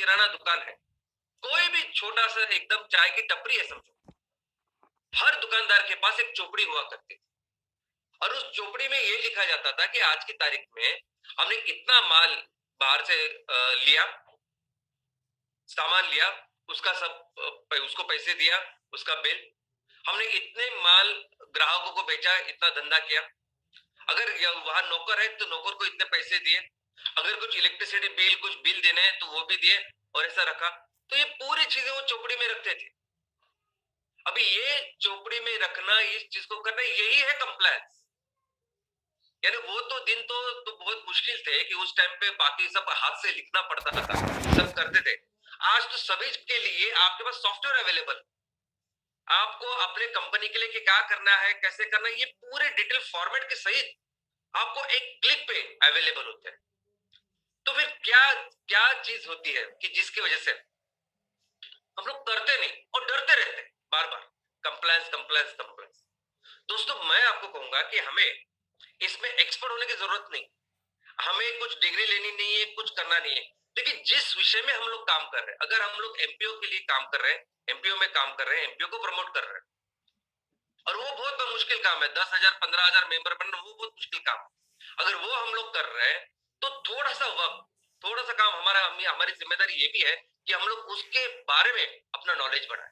किराना दुकान है, कोई भी छोटा सा एकदम चाय की टपरी है समझो, हर दुकानदार के पास एक चोपड़ी हुआ करती थी और उस चोपड़ी में ये लिखा जाता था कि आज की तारीख में हमने इतना माल बाहर से लिया, सामान लिया, उसका सब उसको पैसे दिया, उसका बिल, हमने इतने माल ग्राहकों को बेचा, इतना धंधा किया, अगर वहां नौकर है तो नौकर को इतने पैसे दिए, अगर कुछ इलेक्ट्रिसिटी बिल कुछ बिल देने हैं तो वो भी दिए और ऐसा रखा। तो ये पूरी चीजें वो चोपड़ी में रखते थे। अभी ये चोपड़ी में रखना, इस चीज को करना, यही है कंप्लायंस। यानी वो तो दिन तो बहुत मुश्किल थे कि उस टाइम पे बाकी सब हाथ से लिखना पड़ता था, सब करते थे। आज तो सभी के लिए आपके पास सॉफ्टवेयर अवेलेबल, आपको अपने कंपनी के लिए क्या करना है, कैसे करना है, ये पूरे डिटेल फॉर्मेट के सहित आपको एक क्लिक पे अवेलेबल होते हैं। तो फिर क्या क्या चीज होती है कि जिसकी वजह से हम लोग करते नहीं और डरते रहते बार बार, कंप्लायंस कंप्लायंस कंप्लायंस। दोस्तों मैं आपको कहूंगा कि हमें इसमें एक्सपर्ट होने की जरूरत नहीं, हमें कुछ डिग्री लेनी नहीं है, कुछ करना नहीं है, लेकिन जिस विषय में हम लोग काम कर रहे हैं, अगर हम लोग एमपीओ के लिए काम कर रहे हैं, एमपीओ में काम कर रहे हैं, एमपीओ को प्रमोट कर रहे हैं, और वो बहुत मुश्किल काम है, 10,000 15,000 मेंबर बनना वो बहुत मुश्किल काम है। अगर वो हम लोग कर रहे हैं तो थोड़ा सा वक्त, थोड़ा सा काम हमारा, हमारी जिम्मेदारी ये भी है कि हम लोग उसके बारे में अपना नॉलेज बढ़ाएं।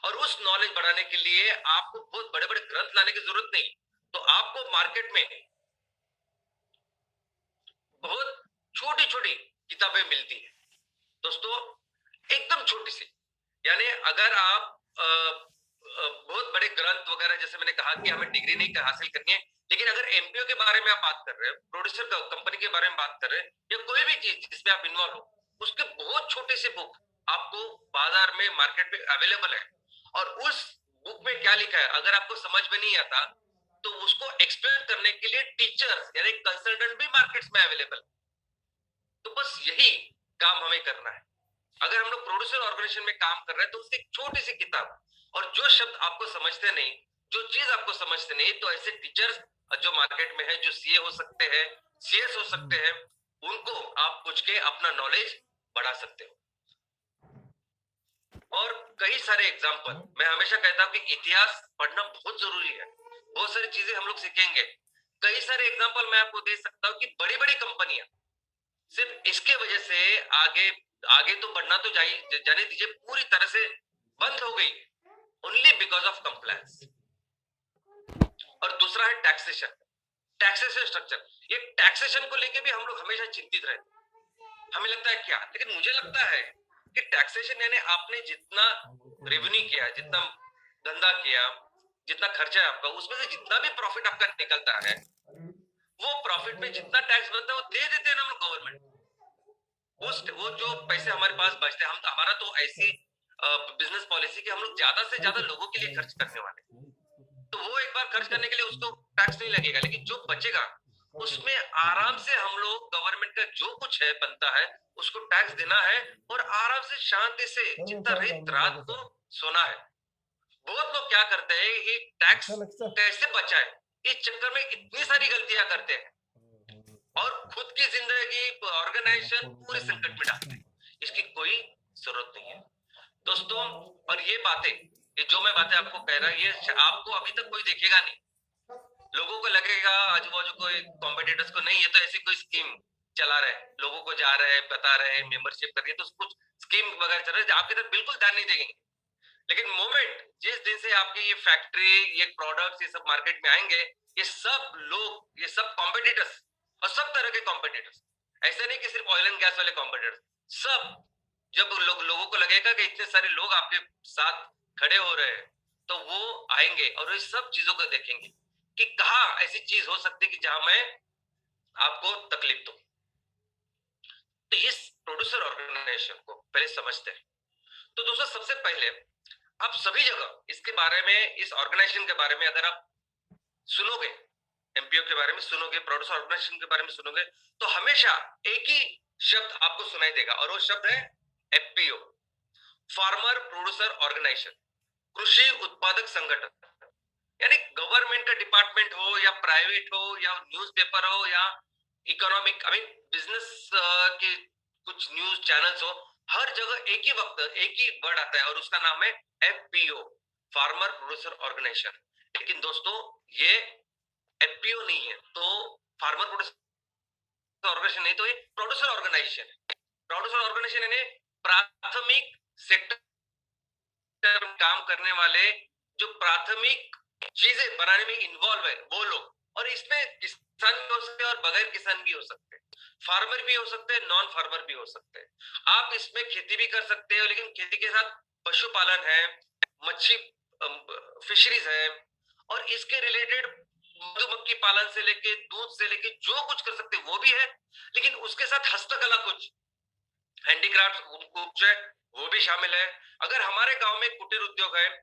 और उस नॉलेज बढ़ाने के लिए आपको बहुत बड़े बड़े ग्रंथ लाने की जरूरत नहीं, तो आपको मार्केट में बहुत छोटी छोटी किताबें मिलती है दोस्तों, एकदम छोटी सी। यानी अगर आप बहुत बड़े ग्रंथ वगैरह, जैसे मैंने कहा कि हमें डिग्री नहीं हासिल करनी है, लेकिन अगर एमपीओ के बारे में आप बात कर रहे हैं, प्रोड्यूसर कंपनी के बारे में बात कर रहे हैं, या कोई भी चीज जिसमें आप इन्वॉल्व हो, उसके बहुत छोटे से बुक आपको बाजार में, मार्केट में अवेलेबल है। और उस बुक में क्या लिखा है अगर आपको समझ में नहीं आता तो उसको एक्सप्लेन करने के लिए टीचर्स यानी कंसल्टेंट भी मार्केट्स में अवेलेबल। तो बस यही काम हमें करना है। अगर हम लोग प्रोड्यूसर ऑर्गेनाइजेशन में काम कर रहे हैं तो उसकी एक छोटी सी किताब, और जो शब्द आपको समझते नहीं, जो चीज आपको समझते नहीं, तो ऐसे टीचर्स जो मार्केट में है, जो सीए हो सकते हैं, सीएस हो सकते हैं, उनको आप पूछ के अपना नॉलेज बढ़ा सकते हो। और कई सारे एग्जाम्पल, मैं हमेशा कहता हूं कि इतिहास पढ़ना बहुत जरूरी है, बहुत सारी चीजें हम लोग सीखेंगे। कई सारे एग्जाम्पल मैं आपको दे सकता हूं कि बड़ी बड़ी कंपनियां सिर्फ इसके वजह से आगे आगे तो बढ़ना तो जाने दीजिए, पूरी तरह से बंद हो गई ओनली बिकॉज ऑफ कंप्लायंस। और दूसरा है टैक्सेशन, टैक्सेशन स्ट्रक्चर। ये टैक्सेशन को लेके भी हम लोग हमेशा चिंतित रहते। हमें लगता है क्या, लेकिन मुझे लगता है कि टैक्सेशन यानी आपने जितना रेवेन्यू किया, जितना धंधा किया, जितना खर्चा है आपका, उसमें से जितना भी प्रॉफिट आपका निकलता है, वो प्रॉफिट में जितना टैक्स बनता है वो दे देते हैं हम लोग गवर्नमेंट। वो जो पैसे हमारे पास बचते हैं, हम हमारा तो ऐसी बिजनेस पॉलिसी कि हम लोग ज्यादा से ज्यादा लोगों के लिए खर्च करने वाले, तो वो एक बार खर्च करने के लिए उसको टैक्स नहीं लगेगा, लेकिन जो बचेगा उसमें आराम से हम लोग गवर्नमेंट का जो कुछ है बनता है उसको टैक्स देना है, और आराम से शांति से जितना रात को सोना है। बहुत लोग क्या करते हैं, ये टैक्स कैसे बचाए इस चक्कर में इतनी सारी गलतियां करते हैं और खुद की जिंदगी, ऑर्गेनाइजेशन पूरे संकट में डालते हैं। इसकी कोई जरूरत नहीं है दोस्तों। और ये बातें, ये जो मैं बातें आपको कह रहा हूं, ये आपको अभी तक कोई देखेगा नहीं। लोगों को लगेगा आजू बाजू कोई कॉम्पिटिटर्स को, नहीं ये तो ऐसी कोई स्कीम चला रहे, लोगों को जा रहे हैं, बता रहे हैं, मेंबरशिप कर रही है, तो कुछ स्कीम वगैरह चल रही है, आपकी तरफ बिल्कुल ध्यान नहीं देंगे। लेकिन मोमेंट जिस दिन से आपकी ये फैक्ट्री, ये प्रोडक्ट्स, ये सब मार्केट में आएंगे, ये सब लोग, ये सब कॉम्पिटिटर्स, और सब तरह के कॉम्पिटिटर्स, ऐसे नहीं कि सिर्फ ऑयल एंड गैस वाले कॉम्पिटिटर्स, सब, जब लोगों को लगेगा कि इतने सारे लोग आपके साथ खड़े हो रहे हैं, तो वो आएंगे और इस सब चीजों को देखेंगे कि कहां ऐसी चीज हो सकती है कि जहां मैं आपको तकलीफ दूं। तो इस प्रोड्यूसर ऑर्गेनाइजेशन को पहले समझते हैं। तो दोस्तों सबसे पहले आप सभी जगह इसके बारे में, इस ऑर्गेनाइजेशन के बारे में अगर आप सुनोगे, एमपीओ के बारे में सुनोगे, प्रोड्यूसर ऑर्गेनाइजेशन के बारे में सुनोगे, तो हमेशा एक ही शब्द आपको सुनाई देगा, और वो शब्द है एफपीओ, फार्मर प्रोड्यूसर ऑर्गेनाइजेशन, कृषि उत्पादक संगठन। यानी गवर्नमेंट का डिपार्टमेंट हो या प्राइवेट हो या न्यूज़पेपर हो या इकोनॉमिक, आई मीन बिजनेस के कुछ न्यूज चैनल्स हो, हर जगह एक ही वक्त एक ही वर्ड आता है और उसका नाम है एफपीओ, फार्मर प्रोड्यूसर ऑर्गेनाइजेशन। लेकिन दोस्तों ये एफपीओ नहीं है, तो फार्मर प्रोड्यूसर ऑर्गेनाइजेशन नहीं, तो ये प्रोड्यूसर ऑर्गेनाइजेशन है। प्रोड्यूसर ऑर्गेनाइजेशन यानी प्राथमिक सेक्टर काम करने वाले, जो प्राथमिक चीजें बनाने में इन्वॉल्व है वो लोग। और इसमें किसान भी हो सकते हैं और बगैर किसान भी हो सकते हैं, फार्मर भी हो सकते हैं, नॉन फार्मर भी हो सकते हैं। आप इसमें खेती भी कर सकते हो, लेकिन खेती के साथ पशुपालन है, मच्छी फिशरीज है, और इसके रिलेटेड मधुमक्खी पालन से लेके दूध से लेके जो कुछ कर सकते हैं वो भी है। लेकिन उसके साथ हस्तकला, कुछ हैंडीक्राफ्ट कुछ है, वो भी शामिल है। अगर हमारे गांव में कुटीर उद्योग है,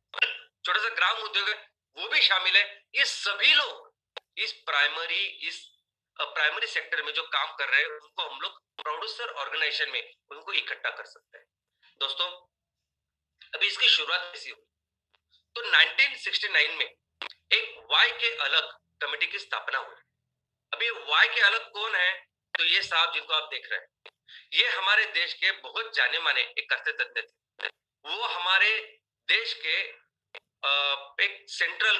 छोटा सा ग्राम उद्योग है, वो भी शामिल है। ये सभी लोग इस प्राइमरी सेक्टर में जो काम कर रहे हैं उनको हम लोग प्रोड्यूसर ऑर्गेनाइजेशन में उनको इकट्ठा कर सकते हैं। दोस्तों अभी इसकी शुरुआत कैसी हुई? तो 1969 में एक वाई के अलग कमेटी की स्थापना हुई। अभी वाई के अलग कौन है? तो ये साहब जिनको आप देख रहे हैं, ये हमारे देश के बहुत जाने माने एक अर्थतज्ञ थे। वो हमारे देश के एक सेंट्रल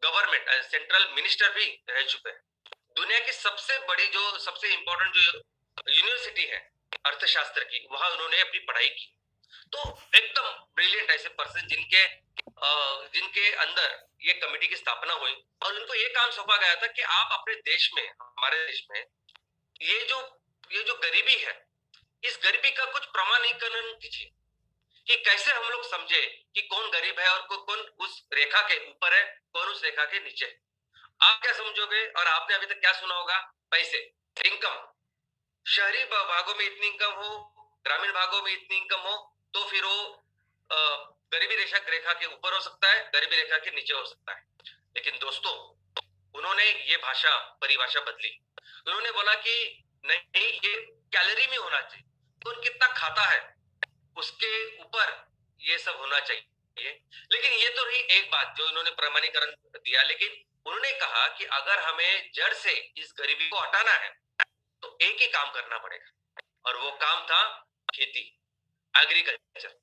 गवर्नमेंट सेंट्रल मिनिस्टर भी रह चुके हैं। दुनिया की सबसे बड़ी जो सबसे इंपॉर्टेंट जो यूनिवर्सिटी है अर्थशास्त्र की, वहां उन्होंने अपनी पढ़ाई की। तो एकदम ब्रिलियंट ऐसे पर्सन जिनके अंदर ये कमेटी की स्थापना हुई और उनको ये काम सौंपा गया था कि आप अपने देश में, हमारे देश में ये जो गरीबी है, इस गरीबी का कुछ प्रमाणीकरण कीजिए कि कैसे हम लोग समझे कि कौन गरीब है और कौन उस रेखा के ऊपर है, कौन उस रेखा के नीचे है। आप क्या समझोगे? और आपने अभी तक क्या सुना होगा? पैसे, इनकम, शहरी भागों में इतनी इनकम हो, ग्रामीण भागों में इतनी इनकम हो, तो फिर वो गरीबी रेखा के ऊपर हो सकता है, गरीबी रेखा के नीचे हो सकता है। लेकिन दोस्तों उन्होंने ये परिभाषा बदली। उन्होंने बोला कि नहीं, ये कैलोरी में होना चाहिए, कौन कितना खाता है उसके ऊपर ये सब होना चाहिए। लेकिन ये तो रही एक बात जो इन्होंने प्रमाणीकरण दिया। लेकिन उन्होंने कहा कि अगर हमें जड़ से इस गरीबी को हटाना है तो एक ही काम करना पड़ेगा, और वो काम था खेती, एग्रीकल्चर।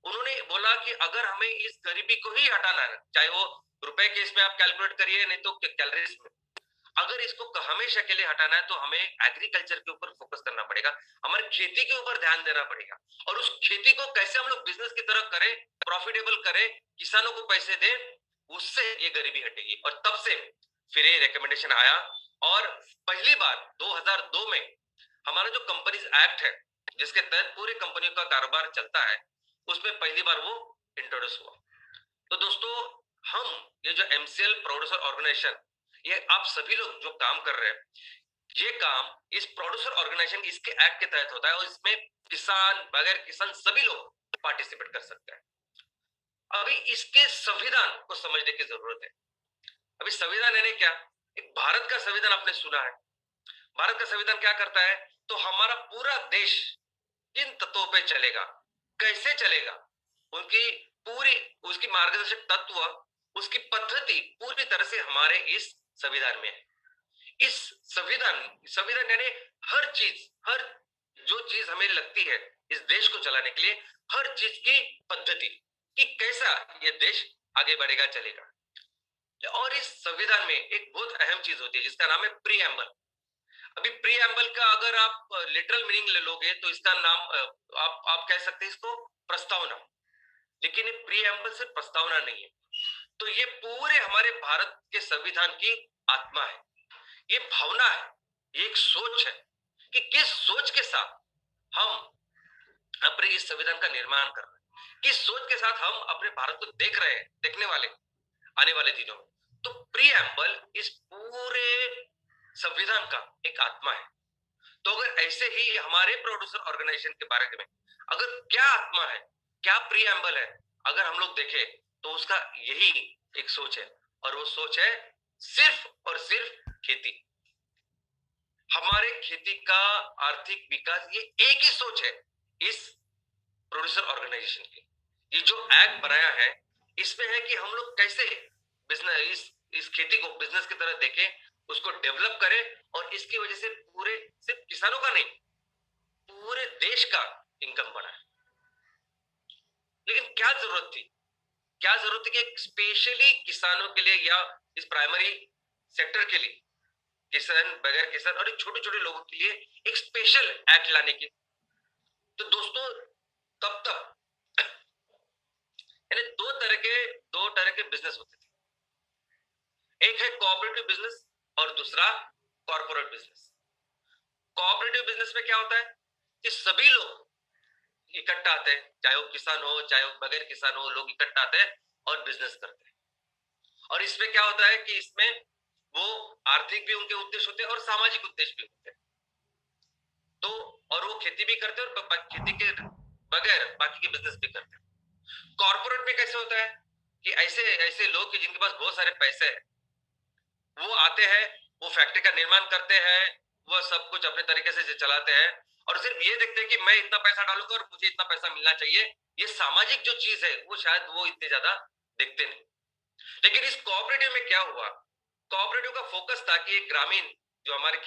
उन्होंने बोला कि अगर हमें इस गरीबी को ही हटाना है, चाहे वो रुपए के इसमें आप कैलकुलेट करिए, नहीं तो कैलोरीज में, अगर इसको हमेशा के लिए हटाना है तो हमें एग्रीकल्चर के ऊपर फोकस करना पड़ेगा, हमारे खेती के ऊपर ध्यान देना पड़ेगा। और उस खेती को कैसे हम लोग बिजनेस की तरह करें, प्रॉफिटेबल करें, किसानों को पैसे दें, उससे ये गरीबी हटेगी। और तब से फिर ये रिकमेंडेशन आया, और पहली बार 2002 में हमारा जो कंपनीज एक्ट है, जिसके तहत पूरी कंपनियों का कारोबार चलता है, उसमें पहली बार वो इंट्रोड्यूस हुआ। तो दोस्तों हम ये जो एमसीएल प्रोड्यूसर ऑर्गेनाइजेशन, ये आप सभी लोग जो काम कर रहे हैं, ये काम इस प्रोड्यूसर ऑर्गेनाइजेशन इसके एक्ट के तहत होता है, और इसमें किसान बगैर किसान सभी लोग पार्टिसिपेट कर सकते हैं। अभी इसके संविधान को समझने की जरूरत है। अभी संविधान यानी क्या? एक भारत का संविधान आपने सुना है। भारत का संविधान क्या करता है? तो हमारा पूरा देश किन तत्वों पे चलेगा, कैसे चलेगा, उनकी पूरी उसकी मार्गदर्शक तत्व, उसकी पद्धति पूरी तरह से हमारे इस संविधान में है। इस संविधान यानी हर जो चीज हमें लगती है इस देश को चलाने के लिए, हर चीज की पद्धति कि कैसा ये देश आगे बढ़ेगा, चलेगा। और इस संविधान में एक बहुत अहम चीज होती है जिसका नाम है प्रीएम्बल। अभी प्रीएम्बल का अगर आप लिटरल मीनिंग ले लोगे तो इसका नाम आप कह सकते हैं इसको प्रस्तावना। लेकिन ये प्रीएम्बल से प्रस्तावना नहीं है। तो ये पूरे हमारे भारत के संविधान की आत्मा है, ये भावना है, ये एक सोच है कि किस सोच के साथ हम अपने इस संविधान का निर्माण कर रहे हैं, किस सोच के साथ हम अपने भारत को देख रहे हैं, देखने वाले आने वाले दिनों में। तो प्रीएम्बल इस पूरे संविधान का एक आत्मा है। तो अगर ऐसे ही हमारे प्रोड्यूसर ऑर्गेनाइजेशन के बारे में अगर क्या आत्मा है, क्या प्रीएम्बल है, अगर हम लोग देखें तो उसका यही एक सोच है, और वो सोच है सिर्फ और सिर्फ खेती। हमारे खेती का आर्थिक विकास, ये एक ही सोच है इस प्रोड्यूसर ऑर्गेनाइजेशन की। ये जो एक्ट बनाया है इसमें है कि हम लोग कैसे बिजनेस इस खेती को बिजनेस की तरह देखें, उसको डेवलप करें, और इसकी वजह से पूरे सिर्फ किसानों का नहीं, पूरे देश का इनकम बढ़ाए। क्या जरूरत थी? क्या जरूरत है कि स्पेशली किसानों के लिए या इस प्राइमरी सेक्टर के लिए, किसान, बगैर किसान और छोटे छोटे लोगों के लिए एक स्पेशल एक्ट लाने की। तो दोस्तों तब तक यानी दो तरह के बिजनेस होते थे। एक है कोऑपरेटिव बिजनेस और दूसरा कॉर्पोरेट बिजनेस। कोऑपरेटिव बिजनेस में क्या होता है कि सभी लोग इकट्ठा आते हैं, चाहे वो किसान हो चाहे वो बगैर किसान हो, लोग इकट्ठा आते हैं और बिजनेस करते हैं। और इसमें क्या होता है कि इसमें वो आर्थिक भी उनके उद्देश्य होते हैं और सामाजिक उद्देश्य भी होते हैं। तो और वो खेती भी करते हैं और खेती के बगैर बाकी के बिजनेस भी करते हैं। कॉर्पोरेट में कैसे होता है कि ऐसे ऐसे लोग जिनके पास बहुत सारे पैसे हैं, वो आते हैं, वो फैक्ट्री का निर्माण करते हैं, वो सब कुछ अपने तरीके से चलाते हैं और सिर्फ ये देखते हैं कि मैं इतना पैसा डालूंगा और मुझे इतना पैसा मिलना चाहिए। ये सामाजिक जो चीज है वो शायद वो इतने ज्यादा देखते नहीं। लेकिन इस कोऑपरेटिव में क्या हुआ, कोऑपरेटिव का फोकस था कि एक ग्रामीण जो हमारे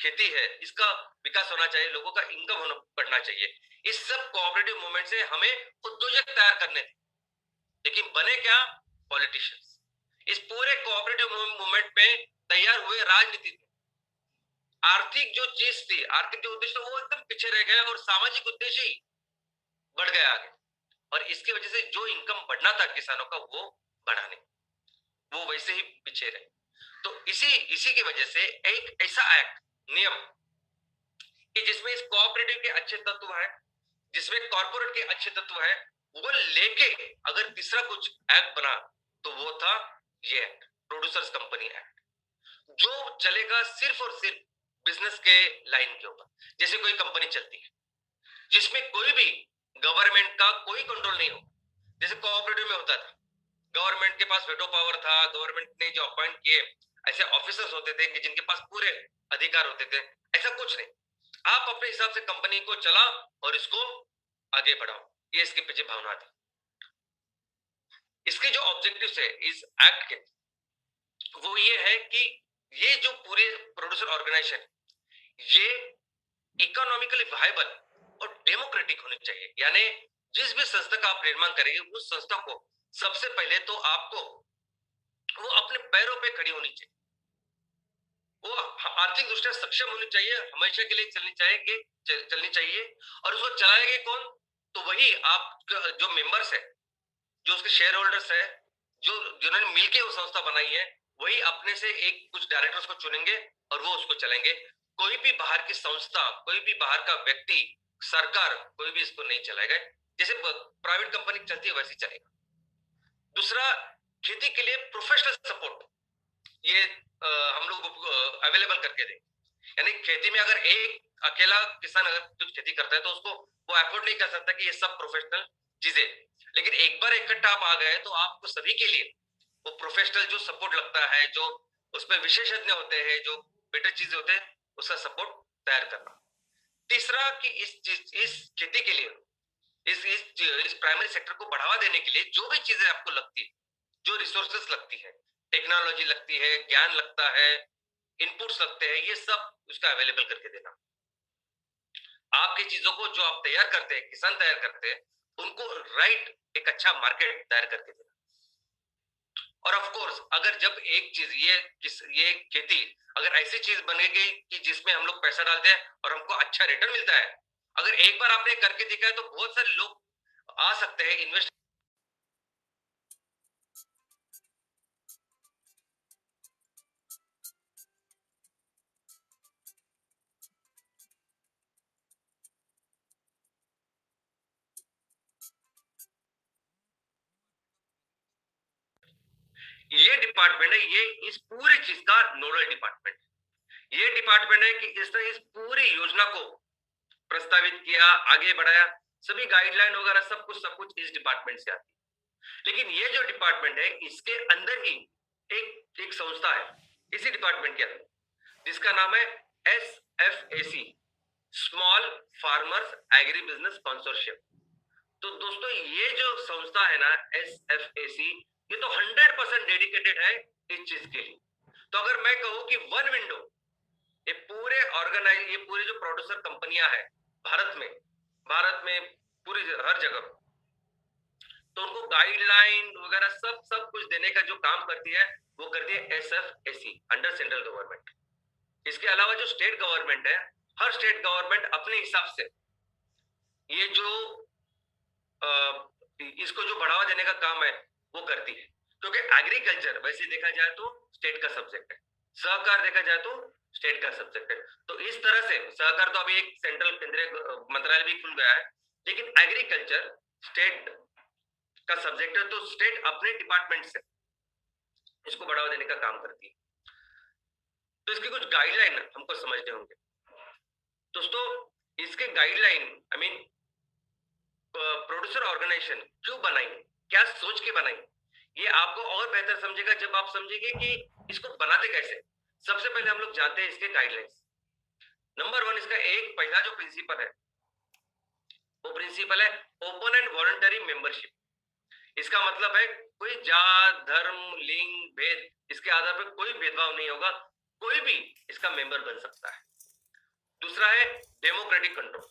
खेती है इसका विकास होना चाहिए, लोगों का इनकम होना बढ़ना चाहिए। इस सब कोऑपरेटिव मूवमेंट से हमें उद्योजक तैयार करने थे। लेकिन बने क्या? पॉलिटिशियंस। इस पूरे कोऑपरेटिव मूवमेंट में तैयार हुए राजनीति थे। आर्थिक जो चीज थी, आर्थिक जो उद्देश्य वो एकदम पीछे रह गया और सामाजिक उद्देश्य ही बढ़ गया आगे। और इसकी वजह से जो इनकम बढ़ना था किसानों का वो बढ़ा नहीं, वो वैसे ही पीछे रहे। तो इसी की वजह से एक ऐसा एक्ट, नियम कि जिसमें इस कोऑपरेटिव के अच्छे तत्व है, जिसमें कॉर्पोरेट के अच्छे तत्व है, वो लेके अगर तीसरा कुछ एक्ट बना तो वो था ये एक्ट, प्रोड्यूसर्स कंपनी एक्ट, जो चलेगा सिर्फ और सिर्फ बिजनेस के लाइन के ऊपर। जैसे कोई कंपनी चलती है जिसमें कोई भी गवर्नमेंट का कोई कंट्रोल नहीं हो, जैसे कोऑपरेटिव में होता था, गवर्नमेंट के पास वेटो पावर था, गवर्नमेंट ने जो अपॉइंट किए ऐसे ऑफिसर्स होते थे कि जिनके पास पूरे अधिकार होते थे। ऐसा कुछ नहीं, आप अपने हिसाब से कंपनी को चलाओ और इसको आगे बढ़ाओ, ये इसके पीछे भावना थी। इसके जो ऑब्जेक्टिव्स है इस एक्ट के, वो ये है कि ये जो पूरे प्रोड्यूसर ऑर्गेनाइजेशन ये इकोनॉमिकली वायबल और डेमोक्रेटिक होनी चाहिए। यानी जिस भी संस्था का आप निर्माण करेंगे उस संस्था को सबसे पहले तो आपको वो अपने पैरों पे खड़ी होनी चाहिए, वो आर्थिक दृष्टि से सक्षम होनी चाहिए, हमेशा के लिए चलनी चाहिए। और उसको चलाएंगे कौन? तो वही आप जो मेंबर्स है, जो उसके शेयर होल्डर्स है, जिन्होंने मिलकर वो संस्था बनाई है, वही अपने से एक कुछ डायरेक्टर्स को चुनेंगे और वो उसको चलाएंगे। कोई भी बाहर की संस्था, कोई भी बाहर का व्यक्ति, सरकार, कोई भी इसको नहीं चलाएगा। जैसे प्राइवेट कंपनी चलती है वैसे चलेगा। दूसरा, खेती के लिए प्रोफेशनल सपोर्ट ये हम लोग अवेलेबल करके दें। यानी खेती में अगर एक अकेला किसान अगर कुछ खेती करता है तो उसको वो अफोर्ड नहीं कर सकता कि ये सब प्रोफेशनल चीजें। लेकिन एक बार इकट्ठा आप आ गए तो आपको सभी के लिए वो प्रोफेशनल जो सपोर्ट लगता है, जो उसमें विशेषज्ञ होते हैं, जो बेटर चीजें होते हैं, उसका सपोर्ट तैयार करना। तीसरा कि इस खेती के लिए इस प्राइमरी सेक्टर को बढ़ावा देने के लिए जो भी चीजें आपको लगती है, जो रिसोर्सेस लगती है, टेक्नोलॉजी लगती है, ज्ञान लगता है, इनपुट्स लगते हैं, ये सब उसका अवेलेबल करके देना। आपकी चीजों को जो आप तैयार करते हैं, किसान तैयार करते हैं, उनको राइट एक अच्छा मार्केट तैयार करके देना। और ऑफ कोर्स अगर जब एक चीज ये खेती अगर ऐसी चीज बनेगी कि जिसमें हम लोग पैसा डालते हैं और हमको अच्छा रिटर्न मिलता है, अगर एक बार आपने करके दिखाया तो बहुत सारे लोग आ सकते हैं इन्वेस्ट। ये डिपार्टमेंट है, ये इस पूरी चीज का नोडल डिपार्टमेंट, ये डिपार्टमेंट है कि इसने इस पूरी योजना को प्रस्तावित किया, आगे बढ़ाया, सभी गाइडलाइन वगैरह सब कुछ इस डिपार्टमेंट से आती है। लेकिन ये जो डिपार्टमेंट है इसके अंदर ही एक संस्था है इसी डिपार्टमेंट के अंदर, जिसका नाम है SFAC, small farmers agri business consortium. तो दोस्तों ये जो संस्था है ना SFAC, ये तो 100% डेडिकेटेड है इस चीज के लिए। तो अगर मैं कहूं कि वन विंडो, ये पूरे जो प्रोड्यूसर कंपनियां हैं भारत में पूरी हर जगह, तो उनको गाइडलाइन वगैरह सब सब कुछ देने का जो काम करती है वो करती है SFSC, अंडर सेंट्रल गवर्नमेंट। इसके अलावा जो स्टेट गवर्नमेंट है, हर स्टेट गवर्नमेंट अपने हिसाब से ये जो इसको जो बढ़ावा देने का काम है वो करती है, क्योंकि एग्रीकल्चर वैसे देखा जाए तो स्टेट का सब्जेक्ट है, सहकार देखा जाए तो स्टेट का सब्जेक्ट है। तो इस तरह से सहकार तो अभी एक सेंट्रल केंद्रीय मंत्रालय भी खुल गया है, लेकिन एग्रीकल्चर स्टेट का सब्जेक्ट है, तो स्टेट अपने डिपार्टमेंट से इसको बढ़ावा देने का काम करती है। तो इसकी कुछ गाइडलाइन हमको समझने होंगे दोस्तों। इसके guideline I mean producer organization क्यों बनाई, क्या सोच के बनाई, ये आपको और बेहतर समझेगा जब आप समझेंगे कि इसको बनाते कैसे। सबसे पहले हम लोग जानते हैं इसके गाइडलाइंस। नंबर 1, इसका एक पहला जो प्रिंसिपल है वो प्रिंसिपल है ओपन एंड वॉलंटरी मेंबरशिप। इसका मतलब है कोई जात धर्म लिंग भेद इसके आधार पर कोई भेदभाव नहीं होगा, कोई भी इसका मेंबर बन सकता है। दूसरा है डेमोक्रेटिक कंट्रोल,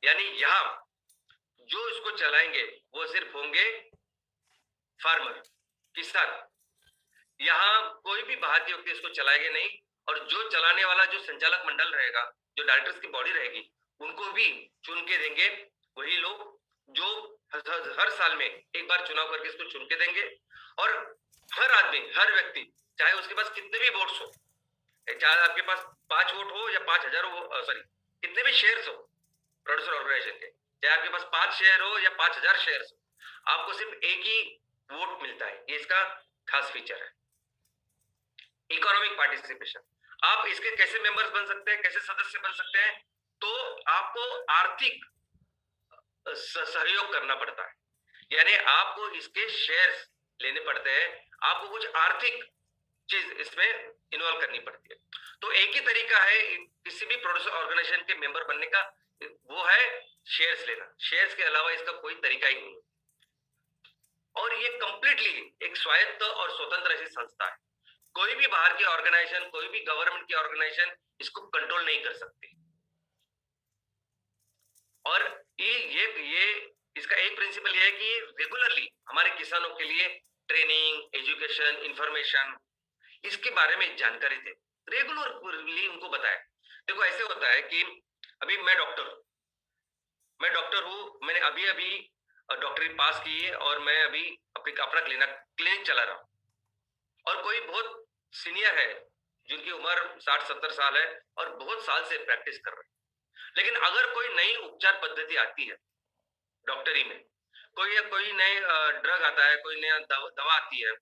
यानी यहां जो इसको चलाएंगे वो सिर्फ होंगे फार्मर, किसान। यहां कोई भी बाहर के व्यक्ति इसको चलाएंगे नहीं, और जो चलाने वाला जो संचालक मंडल रहेगा, जो डायरेक्टर्स की बॉडी रहेगी, उनको भी चुन के देंगे वही लोग जो हर साल में एक बार चुनाव करके इसको चुन के देंगे। और हर आदमी, हर व्यक्ति, चाहे उसके पास कितने भी वोट्स हो, चाहे आपके पास 5 वोट हो या 5,000 हो, सॉरी कितने भी शेयर्स हो प्रोड्यूसर ऑर्गेनाइजेशन के, चाहे आपके पास 5 शेयर हो या 5,000 शेयर्स हो, आपको सिर्फ एक ही वोट मिलता है। ये इसका खास फीचर है। इकोनॉमिक पार्टिसिपेशन, आप इसके कैसे मेंबर्स बन सकते हैं, कैसे सदस्य बन सकते हैं, तो आपको आर्थिक सहयोग करना पड़ता है, यानी आपको इसके शेयर्स लेने पड़ते हैं, आपको कुछ आर्थिक चीज इसमें इन्वॉल्व करनी पड़ती है। तो एक ही तरीका है किसी भी प्रोड्यूसर ऑर्गेनाइजेशन के मेंबर बनने का, वो है शेयर्स लेना। शेयर्स के अलावा इसका कोई तरीका ही नहीं। और ये कंप्लीटली एक स्वायत्त और स्वतंत्र ऐसी संस्था है, कोई भी बाहर की ऑर्गेनाइजेशन, कोई भी गवर्नमेंट की ऑर्गेनाइजेशन इसको कंट्रोल नहीं कर सकती। और ये इसका एक प्रिंसिपल ये है कि रेगुलरली हमारे किसानों के लिए ट्रेनिंग, एजुकेशन, इंफॉर्मेशन इसके बारे में जानकारी दे, रेगुलरली उनको बताए। देखो ऐसे होता है कि अभी मैं डॉक्टर हूं, मैंने अभी डॉक्टरी पास की है और मैं अभी अपना क्लिनिक चला रहा हूं, और कोई बहुत सीनियर है जिनकी उम्र 60-70 साल है और बहुत साल से प्रैक्टिस कर रहे हैं, लेकिन अगर कोई नई उपचार पद्धति आती है डॉक्टरी में, कोई नई ड्रग आता है, कोई नया दवा आती है,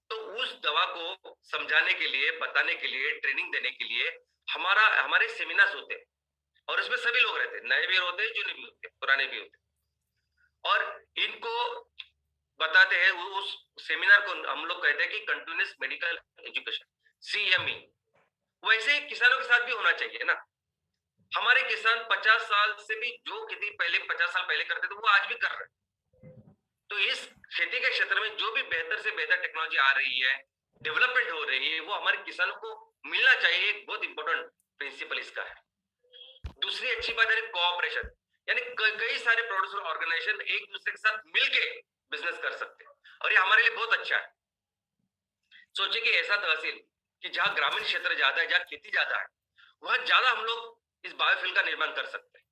तो उस दवा को समझाने के लिए, बताने के लिए, ट्रेनिंग देने के लिए हमारे सेमिनार्स होते हैं, और उसमें सभी लोग रहते हैं, नए भी होते हैं, जूने भी होते हैं, पुराने भी होते हैं, और इनको बताते हैं। उस सेमिनार को हम लोग कहते हैं कि कंटिन्यूअस मेडिकल एजुकेशन, CME। वैसे ही किसानों के साथ भी होना चाहिए ना। हमारे किसान 50 साल से भी जो खेती पहले 50 साल पहले करते थे वो आज भी कर रहे हैं। तो इस खेती के क्षेत्र में जो भी बेहतर से बेहतर टेक्नोलॉजी आ रही है, डेवलपमेंट हो रही है, वो हमारे किसानों को मिलना चाहिए। एक बहुत इंपॉर्टेंट प्रिंसिपल इसका है। दूसरी अच्छी बात है कोऑपरेशन, यानी कई सारे प्रोड्यूसर ऑर्गेनाइजेशन एक दूसरे के साथ मिलके बिजनेस कर सकते हैं, और ये हमारे लिए बहुत अच्छा है। सोचिए कि ऐसा तहसील कि जहां ग्रामीण क्षेत्र ज्यादा है, जहां खेती ज्यादा है, वहां ज्यादा हम लोग इस बायोफ्यूल का निर्माण कर सकते हैं।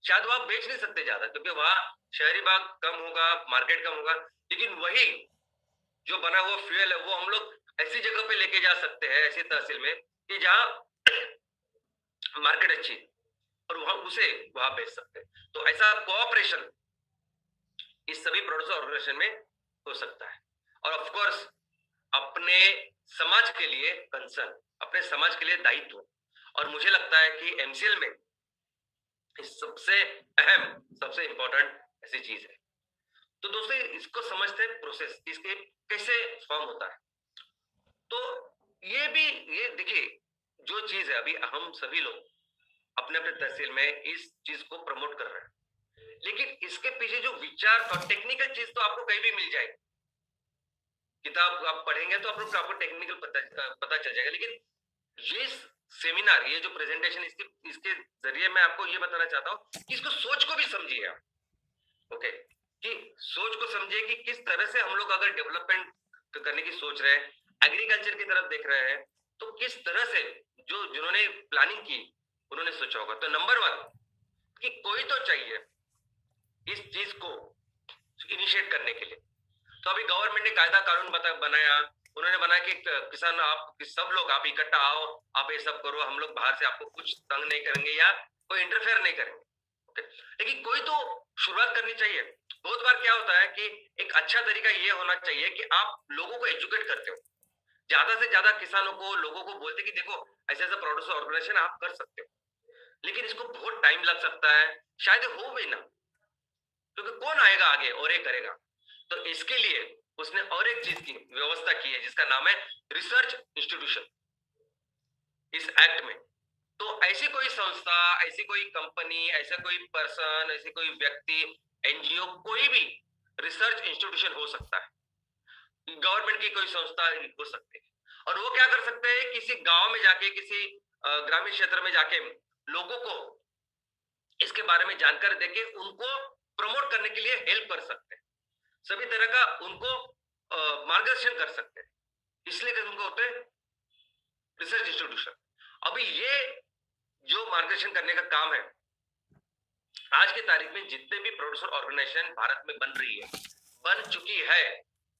शायद वहां बेच नहीं सकते ज्यादा, क्योंकि वहां शहरी भाग कम होगा, मार्केट कम होगा, लेकिन वही जो बना हुआ फ्यूल है वो हम लोग ऐसी जगह पे लेके जा सकते हैं, ऐसी तहसील में कि जहां मार्केट अच्छी, और वहां बेच सकते हैं। तो ऐसा कोऑपरेशन इस सभी प्रोड्यूसर ऑर्गेनाइजेशन में हो सकता है। और ऑफ कोर्स अपने समाज के लिए कंसर्न, अपने समाज के लिए दायित्व, और मुझे लगता है कि MCL में सबसे अहम, सबसे इंपॉर्टेंट ऐसी चीज है। तो दोस्तों इसको समझते हैं प्रोसेस, इसके कैसे फॉर्म होता है। तो ये देखिए जो चीज है, अभी हम सभी लोग अपने अपने तहसील में इस चीज को प्रमोट कर रहे हैं, लेकिन इसके पीछे जो विचार और टेक्निकल चीज तो आपको कहीं भी मिल जाएगी, किताब आप पढ़ेंगे तो आपको टेक्निकल पता चल जाएगा। लेकिन ये सेमिनार, ये जो प्रेजेंटेशन, इसके जरिए मैं आपको ये बताना चाहता हूँ कि इसको सोच को भी समझिए आप, ओके, कि सोच को समझिए कि किस तरह से हम लोग अगर डेवलपमेंट करने की सोच रहे हैं, एग्रीकल्चर की तरफ देख रहे हैं, तो किस तरह से जो जिन्होंने प्लानिंग की उन्होंने सोचा होगा। तो नंबर 1 कि कोई तो चाहिए इस चीज को इनिशिएट करने के लिए। तो अभी गवर्नमेंट ने कायदा कानून बनाया, उन्होंने बनाया कि किसान आप सब लोग आप इकट्ठा आओ, आप ये सब करो, हम लोग बाहर से आपको कुछ तंग नहीं करेंगे या कोई इंटरफेयर नहीं करेंगे। लेकिन कोई तो शुरुआत करनी चाहिए। बहुत बार क्या होता है कि एक अच्छा तरीका ये होना चाहिए कि आप लोगों को एजुकेट करते हो, ज्यादा से ज्यादा किसानों को, लोगों को बोलते कि देखो ऐसा ऐसा प्रोड्यूसर ऑर्गेनाइजेशन आप कर सकते हो, लेकिन इसको बहुत टाइम लग सकता है, शायद हो भी ना, क्योंकि कौन आएगा आगे और ये करेगा। तो इसके लिए उसने और एक चीज की व्यवस्था की है जिसका नाम है रिसर्च इंस्टीट्यूशन इस एक्ट में। तो ऐसी कोई संस्था, ऐसी कोई कंपनी, ऐसा कोई पर्सन, ऐसी कोई व्यक्ति, एनजीओ, कोई भी रिसर्च इंस्टीट्यूशन हो सकता है, गवर्नमेंट की कोई संस्था हो सकती है। और वो क्या कर सकते हैं, किसी गांव में जाके, किसी ग्रामीण क्षेत्र में जाके लोगों को इसके बारे में जानकारी देके उनको प्रमोट करने के लिए हेल्प कर सकते हैं, सभी तरह का उनको मार्गदर्शन कर सकते हैं, इसलिए उनको होते हैं रिसर्च इंस्टीट्यूशन। अभी ये जो मार्गदर्शन करने का काम है, आज की तारीख में जितने भी प्रोड्यूसर ऑर्गेनाइजेशन भारत में बन रही है, बन चुकी है,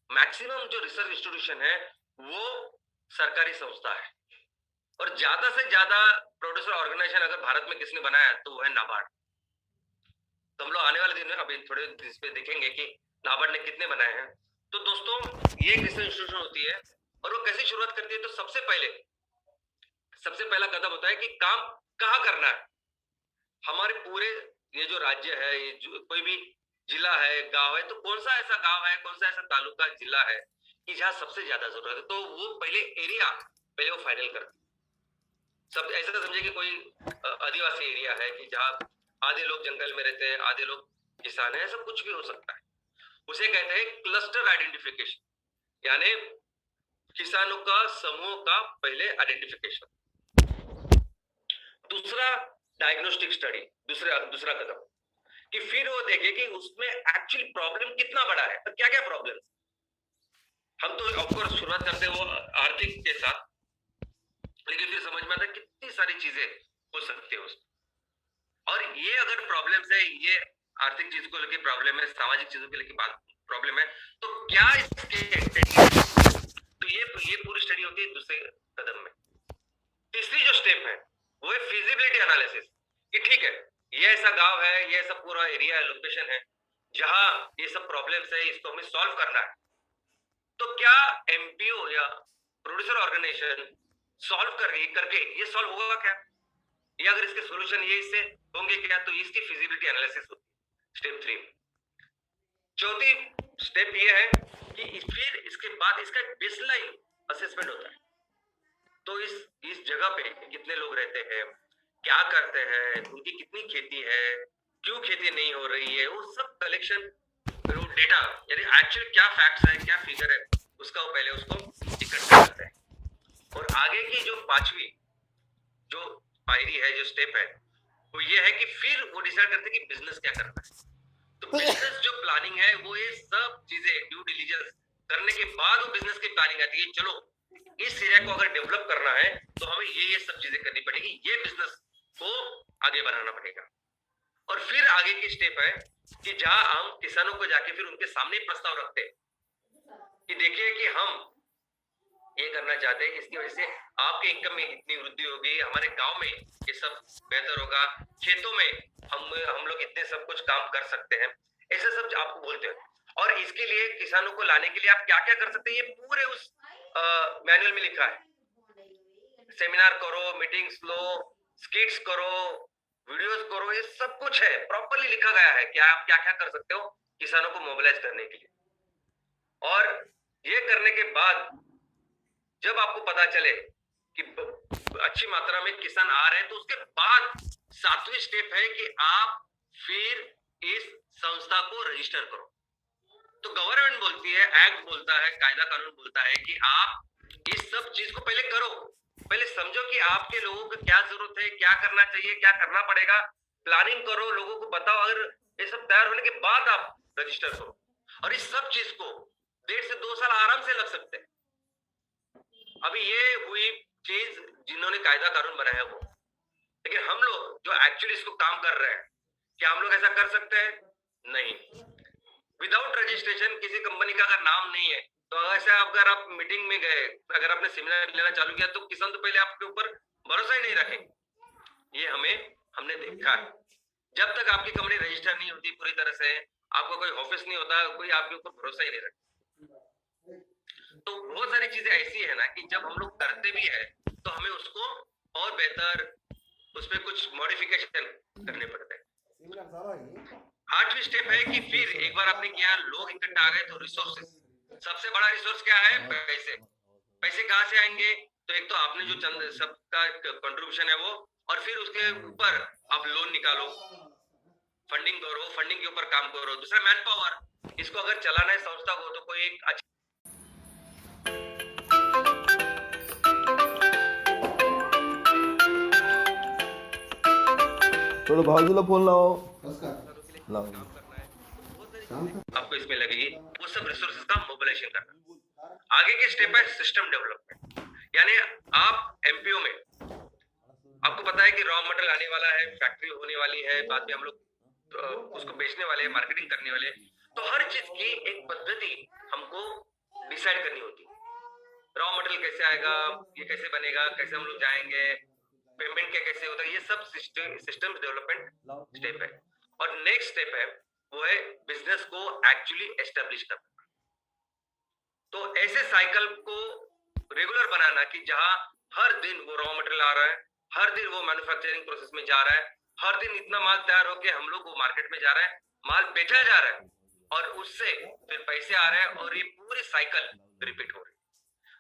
मैक्सिमम जो रिसर्च इंस्टीट्यूशन है वो सरकारी संस्था है। और ज्यादा से ज्यादा प्रोड्यूसर ऑर्गेनाइजेशन अगर भारत में किसने बनाया तो वो है नाबार्ड। तो हम लोग आने वाले दिन में अभी थोड़े इस पे देखेंगे कि नाबार्ड ने कितने बनाए हैं। तो दोस्तों ये एक रिसर्च इंस्टीट्यूशन होती है और वो कैसे शुरुआत करती है, तो सबसे पहला कदम होता है कि काम कहाँ करना है। हमारे पूरे ये जो राज्य है, ये जो कोई भी जिला है, गांव है, तो कौन सा ऐसा गांव है, कौन सा ऐसा तालुका, जिला है कि जहां सबसे ज्यादा जरूरत है, तो वो पहले एरिया पहले वो फाइनल करते। सब ऐसा समझे कि कोई आदिवासी एरिया है कि जहां आधे लोग जंगल में रहते हैं, आधे लोग किसान है, ऐसा कुछ भी हो सकता है। उसे कहते हैं क्लस्टर आइडेंटिफिकेशन, यानी किसानों का समूह का पहले आइडेंटिफिकेशन। दूसरा डायग्नोस्टिक स्टडी, दूसरा कदम कि फिर वो देखे कि उसमें एक्चुअली प्रॉब्लम कितना बड़ा है, तो क्या क्या प्रॉब्लम। हम तो ऑफकोर्स शुरुआत करते हैं वो आर्थिक के साथ, लेकिन फिर समझ में आता है कितनी सारी चीजें हो सकती है उसमें। और ये अगर प्रॉब्लम्स है, ये आर्थिक चीज को लेकर प्रॉब्लम है, सामाजिक चीजों के लेकर प्रॉब्लम है, तो क्या इसके तो ये पूरी स्टडी होती है दूसरे कदम में। तीसरी जो स्टेप है वो है फिजिबिलिटी एनालिसिस, कि ठीक है ये ऐसा गांव है, ये ऐसा पूरा एरिया है, लोकेशन है जहां ये सब प्रॉब्लम्स है, इसको हमें सॉल्व करना है। तो क्या एमपीओ या प्रोड्यूसर ऑर्गेनाइजेशन सॉल्व करके ये सॉल्व होगा क्या, या अगर इसके सॉल्यूशन ये इससे होंगे क्या, तो इसकी फिजिबिलिटी एनालिसिस होती है स्टेप 3। चौथी स्टेप ये है कि फिर इसके बाद इसका बेसलाइन असेसमेंट होता है। तो इस जगह पे कितने लोग रहते हैं, क्या करते हैं, उनकी कितनी खेती है, क्यों खेती नहीं हो रही है, वो सब कलेक्शन डेटा, यानी एक्चुअल क्या फैक्ट्स है, क्या फिगर है, उसका वो पहले उसको इकट्ठा करते हैं। और आगे की जो पांचवी जो पायरी है, जो स्टेप है, वो ये है कि फिर वो डिसाइड करते हैं कि बिजनेस क्या करना है। तो बिजनेस जो प्लानिंग है वो ये सब चीजें ड्यू डिलिजेंस करने के बाद वो बिजनेस की प्लानिंग आती है। चलो इस एरिया को अगर डेवलप करना है तो हमें ये सब चीजें करनी पड़ेगी, ये बिजनेस को आगे बढ़ाना पड़ेगा। और फिर आगे की स्टेप है कि जहां हम किसानों को जाके फिर उनके सामने प्रस्ताव रखते हैं कि देखिए कि हम ये करना चाहते हैं, इसकी वजह से आपके इनकम में इतनी वृद्धि होगी, हमारे गांव में ये सब बेहतर होगा, खेतों में हम लोग इतने सब कुछ काम कर सकते हैं, ऐसे सब आपको बोलते हैं। और इसके लिए किसानों को लाने के लिए आप क्या क्या कर सकते हैं, ये पूरे उस मैनुअल में लिखा है। सेमिनार करो, मीटिंग्स लो, स्किट्स करो, वीडियोस करो, ये सब कुछ है, प्रॉपरली लिखा गया है कि आप क्या क्या कर सकते हो किसानों को मोबिलाइज करने के लिए। और ये करने के बाद जब आपको पता चले कि अच्छी मात्रा में किसान आ रहे हैं, तो उसके बाद 7वीं स्टेप है कि आप फिर इस संस्था को रजिस्टर करो। तो गवर्नमेंट बोलती है, एक्ट बोलता है, कायदा कानून बोलता है कि आप इस सब चीज को पहले करो, पहले समझो कि आपके लोगों को क्या जरूरत है, क्या करना चाहिए, क्या करना पड़ेगा, प्लानिंग करो, लोगों को बताओ। अगर ये सब तैयार होने के बाद आप रजिस्टर करो, और इस सब चीज को 1.5 से 2 साल आराम से लग सकते हैं। अभी ये हुई चीज जिन्होंने कायदा कानून बनाया वो, लेकिन हम लोग जो एक्चुअली इसको काम कर रहे हैं, क्या हम लोग ऐसा कर सकते हैं? नहीं। विदाउट रजिस्ट्रेशन किसी कंपनी का अगर नाम नहीं है तो ऐसे अगर आप मीटिंग में गए, अगर आपने सेमिनार लेना चालू किया तो किसान तो पहले आपके ऊपर भरोसा ही नहीं रखेंगे। ये हमने देखा है। जब तक आपकी कंपनी रजिस्टर नहीं होती पूरी तरह से, आपका कोई ऑफिस नहीं होता, कोई आपके ऊपर भरोसा ही नहीं रखता। तो बहुत सारी चीजें ऐसी है ना कि जब हम लोग करते भी है तो हमें उसको और बेहतर, उस पर कुछ मॉडिफिकेशन करने पड़ते हैं। 8वीं स्टेप है कि फिर एक बार आपने किया, लोग इकट्ठा आ गए तो रिसोर्सेस, सबसे बड़ा रिसोर्स क्या है? पैसे। पैसे कहाँ से आएंगे? तो एक तो आपने जो चंद सबका कंट्रीब्यूशन है वो, और फिर उसके ऊपर आप लोन निकालो, फंडिंग करो, फंडिंग के ऊपर काम करो। दूसरा मैन पावर, इसको अगर चलाना है संस्था को तो कोई एक अच्छा थोडं बाजूला फोन लावो लाव आपको इसमें लगेगी, वो सब रिसोर्सेज का मोबिलाइजेशन करना। आगे के स्टेप है सिस्टम डेवलपमेंट, यानी आप एमपीओ में आपको पता है कि रॉ मटेरियल आने वाला है, फैक्ट्री होने वाली है, बाद में हम लोग उसको बेचने वाले हैं, मार्केटिंग करने वाले हैं। तो हर चीज की एक पद्धति हमको डिसाइड करनी होती है। रॉ मटेरियल कैसे आएगा, ये कैसे बनेगा, कैसे हम लोग जाएंगे, पेमेंट क्या कैसे होता है, ये सब सिस्टम डेवलपमेंट स्टेप है। और नेक्स्ट स्टेप है वो है बिजनेस को एक्चुअली एस्टेब्लिश करना। तो ऐसे साइकिल को रेगुलर बनाना कि जहां हर दिन वो रॉ मटेरियल आ रहा है, हर दिन वो मैन्युफैक्चरिंग प्रोसेस में जा रहा है, हर दिन इतना माल तैयार होकर हम लोग वो मार्केट में जा रहा है, माल बेचा जा रहा है और उससे फिर पैसे आ रहे हैं और ये पूरी साइकिल रिपीट हो रही है।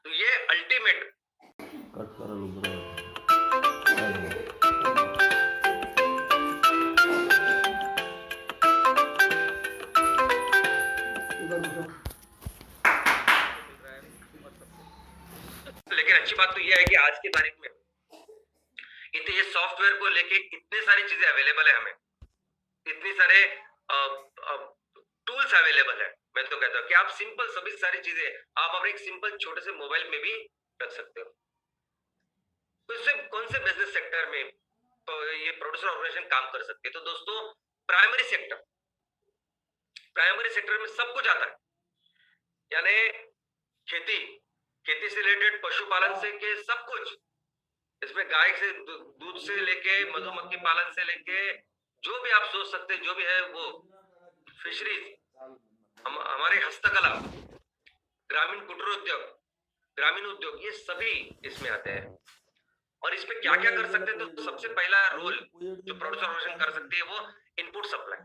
तो ये अल्टीमेट कट करा लो बरोबर लेकिन अच्छी बात तो यह है कि आज की तारीख में इतने ये सॉफ्टवेयर को लेके इतने सारी चीजें अवेलेबल है, हमें इतनी सारे टूल्स अवेलेबल है। मैं तो कहता हूँ कि आप सिंपल सभी सारी चीजें आप अपने एक सिंपल छोटे से मोबाइल में भी रख सकते हो। तो इससे कौन से बिजनेस सेक्टर में तो ये प्रोड्यूसर ऑर्गेनाइजेशन काम कर सकती है? तो दोस्तों प्राइमरी सेक्टर में सब कुछ आता है, यानी खेती से रिलेटेड, पशुपालन से के सब कुछ, इसमें गाय से दूध से लेके मधुमक्खी पालन से लेके जो भी आप सोच सकते हैं, जो भी है वो, फिशरीज, हमारे हस्तकला, ग्रामीण कुटीर उद्योग, ग्रामीण उद्योग, ये सभी इसमें आते हैं। और इसमें क्या क्या कर सकते हैं? तो सबसे पहला रोल जो प्रोड्यूसर ऑर्गेनाइजेशन कर सकती है वो इनपुट सप्लाई।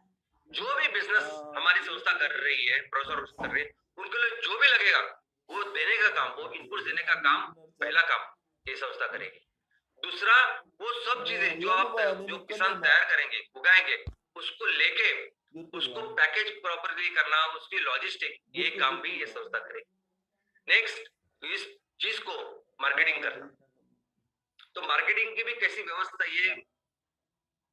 जो भी बिजनेस हमारी संस्था कर रही है, प्रोड्यूसर ऑर्गेनाइजेशन कर रही है, उनके लिए जो भी लगेगा वो देने का काम, वो इनपुट देने का काम, पहला काम ये संस्था करेगी। दूसरा, वो सब चीजें जो किसान तैयार करेंगे, उगाएंगे, उसको लेके उसको पैकेज प्रॉपरली करना, उसकी लॉजिस्टिक, ये काम भी ये संस्था करेगी। नेक्स्ट, इस चीज को मार्केटिंग करना। तो मार्केटिंग की भी कैसी व्यवस्था, ये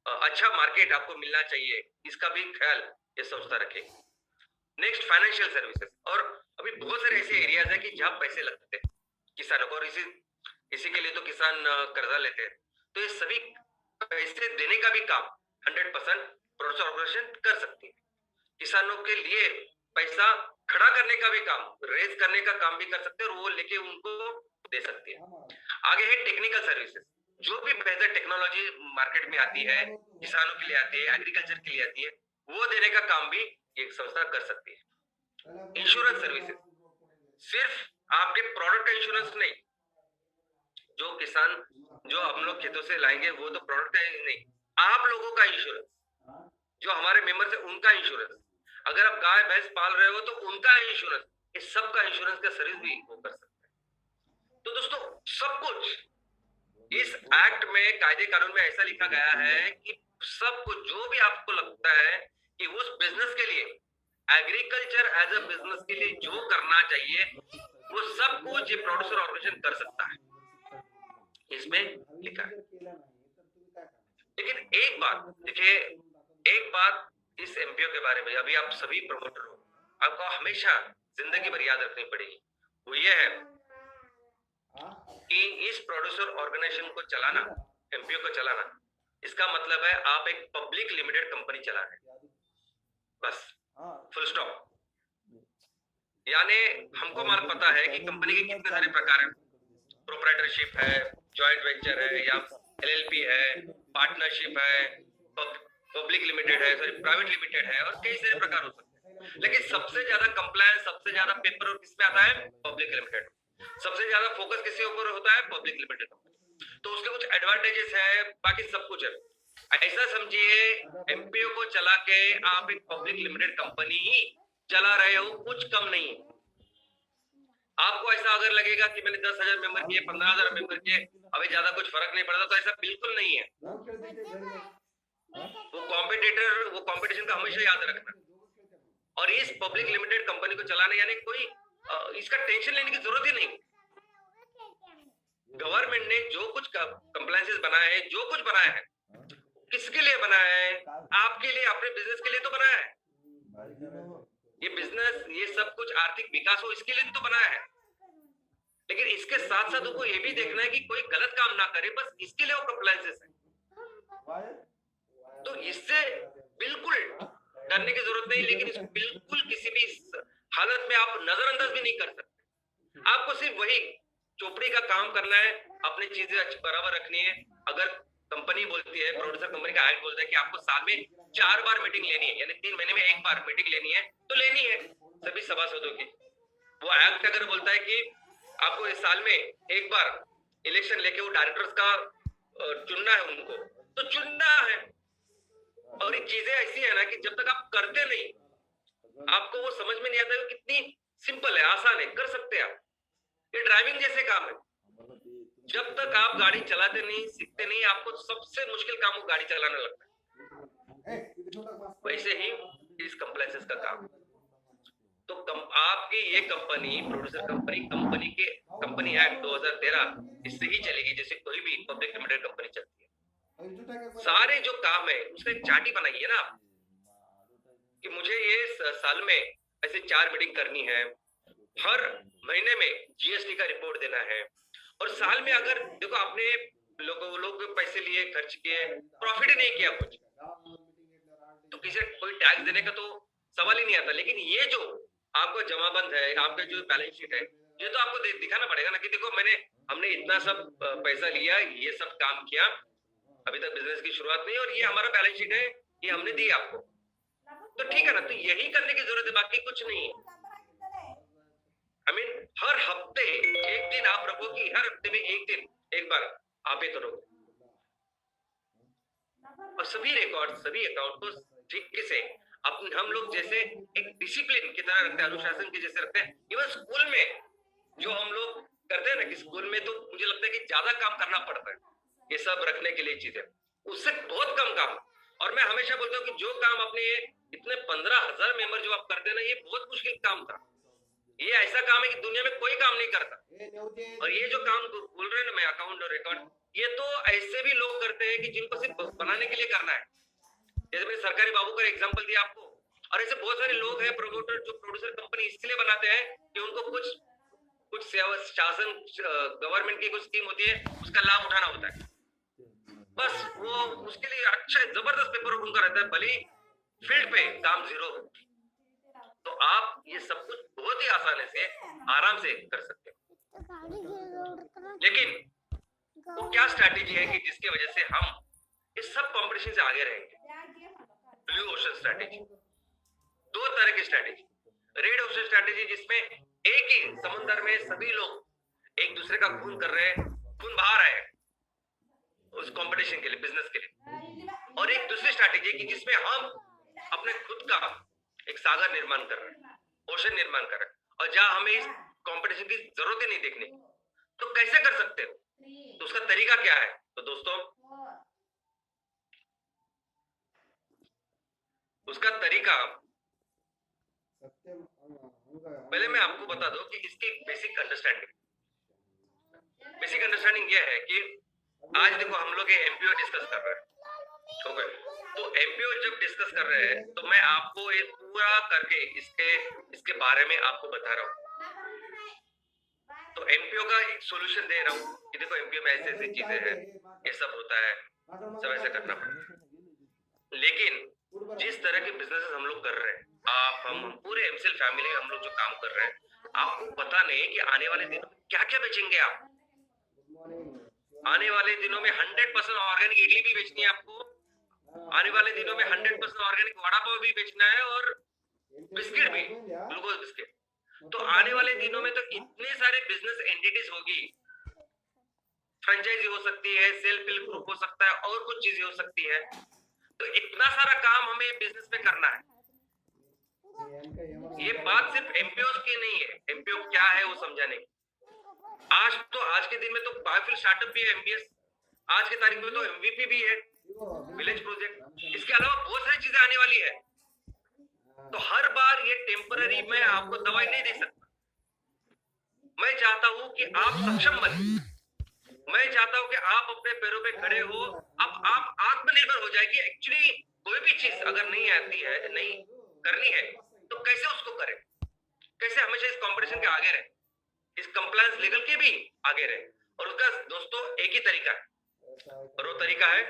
अच्छा मार्केट आपको मिलना चाहिए, इसका भी ख्याल ये संस्था रखेगी। Next, financial services. और अभी बहुत सारे ऐसे एरियाज है कि जहां पैसे लगते हैं किसानों को, और इसी के लिए तो किसान कर्जा लेते हैं। तो ये सभी पैसे देने का भी काम 100% प्रोड्यूसर ऑर्गेनाइजेशन कर सकती है। किसानों के लिए पैसा खड़ा करने का भी काम, रेज करने का काम भी कर सकते हैं और वो लेके उनको दे सकती है। आगे है टेक्निकल सर्विसेज। जो भी बेहतर टेक्नोलॉजी मार्केट में आती है, किसानों के लिए आती है, एग्रीकल्चर के लिए आती है, वो देने का काम भी एक संस्था कर सकती है। इंश्योरेंस सर्विसेज, सिर्फ आपके प्रोडक्ट का इंश्योरेंस नहीं, जो किसान जो हम लोग खेतों से लाएंगे वो तो प्रोडक्ट का नहीं, आप लोगों का इंश्योरेंस, जो हमारे मेंबर्स है उनका इंश्योरेंस, अगर आप गाय भैंस पाल रहे हो तो उनका इंश्योरेंस, इस सब का इंश्योरेंस का सर्विस भी वो कर सकते हैं। तो दोस्तों सब कुछ इस एक्ट में, कायदे कानून में ऐसा लिखा गया है कि सब कुछ जो भी आपको लगता है कि उस बिजनेस के लिए, एग्रीकल्चर एज अ बिजनेस के लिए जो करना चाहिए वो सब कुछ ये प्रोड्यूसर ऑर्गेनाइजेशन कर सकता है, इसमें लिखा है। लेकिन एक बात देखिए, एक बात इस एमपीओ के बारे में, अभी आप सभी प्रमोटर हो, आपको हमेशा जिंदगी भर याद रखनी पड़ेगी, वो ये है कि इस प्रोड्यूसर ऑर्गेनाइजेशन को चलाना, एमपीओ को चलाना, इसका मतलब है आप एक पब्लिक लिमिटेड कंपनी चला रहे हैं, बस, फुल स्टॉप। यानी हमको मालूम पता है कि कंपनी के कितने सारे प्रकार हैं, प्रोप्राइटरशिप है, जॉइंट वेंचर है, या एलएलपी है, पार्टनरशिप है, पब्लिक लिमिटेड है, सॉरी प्राइवेट लिमिटेड है, और कई सारे प्रकार हो सकते हैं। लेकिन सबसे ज्यादा कंप्लायंस, सबसे ज्यादा पेपर और किसमें आता है? Public limited. सबसे ज्यादा फोकस किसके ऊपर होता है? Public limited. तो उसके कुछ एडवांटेजेस है, बाकी सब कुछ है। ऐसा समझिए एमपीओ को चला के आप एक पब्लिक लिमिटेड कंपनी ही चला रहे हो, कुछ कम नहीं है। आपको ऐसा अगर लगेगा कि मैंने 10,000 मेंबर किए, 15,000 मेंबर किए, अभी ज्यादा कुछ फर्क नहीं पड़ता, तो ऐसा बिल्कुल नहीं है। वो कॉम्पिटिटर, वो कंपटीशन का हमेशा याद रखना। और इस पब्लिक लिमिटेड कंपनी को चलाने यानी कोई इसका टेंशन लेने की जरूरत ही नहीं। गवर्नमेंट ने जो कुछ कंप्लायंसेस बनाए हैं, जो कुछ बनाया है, किसके लिए बनाया है? आपके लिए, अपने बिजनेस के लिए तो बनाया है। ये बिजनेस, ये सब कुछ आर्थिक विकास हो, इसके लिए तो बनाया है। लेकिन इसके साथ साथ उनको ये भी देखना है कि कोई गलत काम ना करे, बस इसके लिए वो कंप्लायंसेस है। तो इससे बिल्कुल डरने की जरूरत नहीं, लेकिन इसको बिल्कुल किसी भी हालत में आप नजरअंदाज भी नहीं कर सकते। आपको सिर्फ वही चोपड़ी का काम करना है, अपनी चीजें बराबर रखनी है। अगर कंपनी बोलती है, प्रोड्यूसर कंपनी का एक्ट बोलता है कि आपको साल में 4 बार मीटिंग लेनी है, यानी 3 महीने में 1 बार मीटिंग लेनी है, तो लेनी है सभी सभासदों की। वो एक्ट अगर बोलता है कि आपको इस साल में 1 बार इलेक्शन लेके वो डायरेक्टर्स का चुनना है उनको, तो चुनना है। और ये चीजें ऐसी है ना कि जब तक आप करते नहीं, आपको वो समझ में नहीं आता कि कितनी सिंपल है, आसान है, कर सकते हैं आप। ये ड्राइविंग जैसे काम है। जब तक आप गाड़ी चलाते नहीं, सीखते नहीं, आपको सबसे मुश्किल काम वो गाड़ी चलाना लगता है। वैसे ही इस कंप्लायंसेस का काम। तो आपकी ये कंपनी, प्रोड्यूसर कंपनी के कंपनी एक्ट 2013 इससे ही चलेगी जैसे कोई भी पब्लिक लिमिटेड कंपनी चलती है। सारे जो काम है उसका एक चार्ट ही बनाइए ना आप, कि मुझे ये साल में ऐसे 4 मीटिंग करनी है, हर महीने में जीएसटी का रिपोर्ट देना है, और साल में अगर देखो आपने लोग पैसे लिए, खर्च किए, प्रॉफिट ही नहीं किया कुछ, तो किसी कोई टैक्स देने का तो सवाल ही नहीं आता। लेकिन ये जो आपका जमाबंद है, आपका जो बैलेंस शीट है, ये तो आपको दिखाना पड़ेगा ना कि देखो हमने इतना सब पैसा लिया, ये सब काम किया, अभी तक बिजनेस की शुरुआत नहीं, और ये हमारा बैलेंस शीट है, ये हमने दी आपको, तो ठीक है ना। तो यही करने की जरूरत है, बाकी कुछ नहीं है। हर हफ्ते एक दिन आप रखो कि हर हफ्ते में एक दिन, एक बार आप ये करो, और सभी रिकॉर्ड, सभी अकाउंट को ठीक से हम लोग जैसे एक डिसिप्लिन की तरह रखते हैं, अनुशासन के जैसे रखते हैं। इवन स्कूल में जो हम लोग करते हैं ना, कि स्कूल में तो मुझे लगता है कि ज्यादा काम करना पड़ता है ये सब रखने के लिए चीजें, उससे बहुत कम काम। और मैं हमेशा बोलता हूँ कि जो काम अपने इतने 15,000 मेंबर जो आप करते हैं ना, ये बहुत मुश्किल काम था। ये ऐसा काम है कि दुनिया में कोई काम नहीं करता। और ये जो काम बोल रहे हैं ना मैं, अकाउंट और रिकॉर्ड, ये तो ऐसे भी लोग करते हैं कि जिनको सिर्फ बनाने के लिए करना है। जैसे मैंने सरकारी बाबू का एग्जांपल दिया आपको, और ऐसे बहुत सारे लोग हैं प्रमोटर जो प्रोड्यूसर कंपनी इसलिए बनाते हैं कि उनको कुछ शासन, गवर्नमेंट की कुछ स्कीम होती है, उसका लाभ उठाना होता है। बस वो उसके लिए अच्छा जबरदस्त पेपर वर्क उनका रहता है, भले फील्ड पे काम जीरो हो। तो आप ये सब कुछ बहुत ही आसानी से, आराम से कर सकते हो। लेकिन वो क्या स्ट्रैटेजी है कि जिसकी वजह से हम इस सब कंपटीशन से आगे रहेंगे? Blue ocean strategy. 2 तरह की स्ट्रैटेजी। रेड ओशन स्ट्रैटेजी, जिसमें एक ही समुद्र में सभी लोग एक दूसरे का खून कर रहे हैं, खून बहा रहे हैं उस कंपटीशन के लिए, बिजनेस के लिए। और एक दूसरी स्ट्रैटेजी की जिसमें हम अपने खुद का एक सागर निर्माण कर रहे हैं, ओशन निर्माण कर रहे हैं, और जहां हमें इस कंपटीशन की जरूरत ही नहीं देखने। तो कैसे कर सकते हो? तो उसका तरीका क्या है? तो दोस्तों, उसका तरीका पहले मैं आपको बता दूं कि इसकी बेसिक अंडरस्टैंडिंग यह है कि आज देखो हम लोग एमपीओ डिस्कस कर रहे हैं, ठीक है? तो एमपीओ जब डिस्कस कर रहे हैं तो मैं आपको एक पूरा करके इसके बारे में आपको बता रहा हूँ। तो एमपीओ का एक सोल्यूशन दे रहा हूँ कि देखो एमपीओ में ऐसे ऐसी चीजें हैं, ये सब होता है, सब ऐसे करना पड़ता। लेकिन जिस तरह के बिजनेस हम लोग कर रहे हैं, हम पूरे एमसीएल फैमिली हम लोग जो काम कर रहे हैं, आपको पता नहीं कि आने वाले दिनों में क्या क्या बेचेंगे आप। आने वाले दिनों में 100% ऑर्गेनिक इडली भी बेचनी है आपको, आने वाले दिनों में 100% ऑर्गेनिक वड़ा पाव भी बेचना है, और बिस्किट भी, ग्लूकोज बिस्किट। तो आने वाले दिनों में तो इतने सारे बिजनेस एंटिटीज होगी, फ्रेंचाइजी हो सकती है, सेल्फ हेल्प ग्रुप हो सकता है, और कुछ चीजें हो सकती है। तो इतना सारा काम हमें बिजनेस में करना है। ये बात सिर्फ एमपीओ की नहीं है, एमपीओ क्या है वो समझाने की। आज के दिन में तो बायोफिल स्टार्टअप भी है एमबीएस, आज की तारीख में तो एमवीपी भी है, विलेज प्रोजेक्ट। इसके अलावा बहुत सारी चीजें आने वाली है। तो हर बार ये टेम्पररी मैं आपको दवाई नहीं दे सकता। मैं चाहता हूं कि आप सक्षम बने, मैं चाहता हूं कि आप अपने पैरों पे खड़े हो। अब आप आत्मनिर्भर हो जाएगी। एक्चुअली कोई भी चीज अगर नहीं आती है, नहीं करनी है, तो कैसे उसको करें, कैसे हमेशा इस कंपटीशन के आगे रहे, इस कंप्लायंस लीगल के भी आगे रहे। और उसका दोस्तों एक ही तरीका है, और वो तरीका है